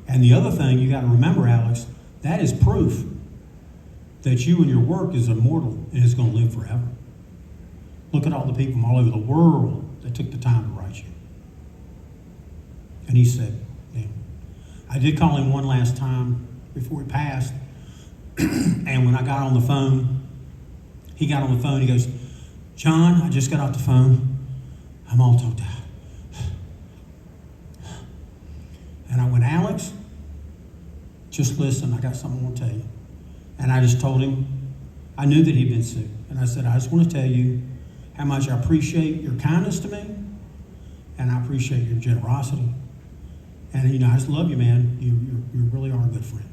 And the other thing you got to remember, Alex, that is proof that you and your work is immortal and is going to live forever. Look at all the people from all over the world that took the time to write you. And he said, yeah. I did call him one last time before he passed. And when I got on the phone, he got on the phone, he goes, John, I just got off the phone. I'm all talked out. And I went, Alex, just listen, I got something I want to tell you. And I just told him, I knew that he'd been sued. And I said, I just want to tell you how much I appreciate your kindness to me, and I appreciate your generosity. And, you know, I just love you, man. You really are a good friend.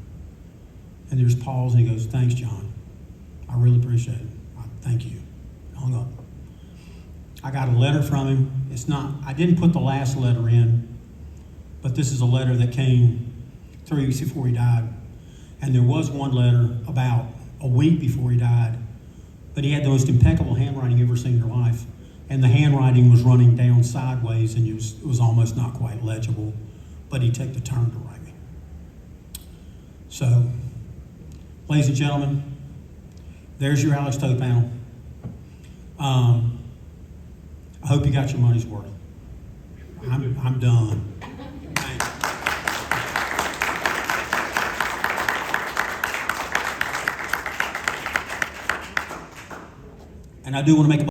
And there's pause, and he goes, thanks, John. I really appreciate it. Thank you. Hung up. I got a letter from him. I didn't put the last letter in, but this is a letter that came 3 weeks before he died. And there was one letter about a week before he died, but he had the most impeccable handwriting you've ever seen in your life. And the handwriting was running down sideways, and it was almost not quite legible, but he'd take the turn to write me. So, ladies and gentlemen, there's your Alex Toth panel. I hope you got your money's worth. I'm done. Thanks. And I do want to make a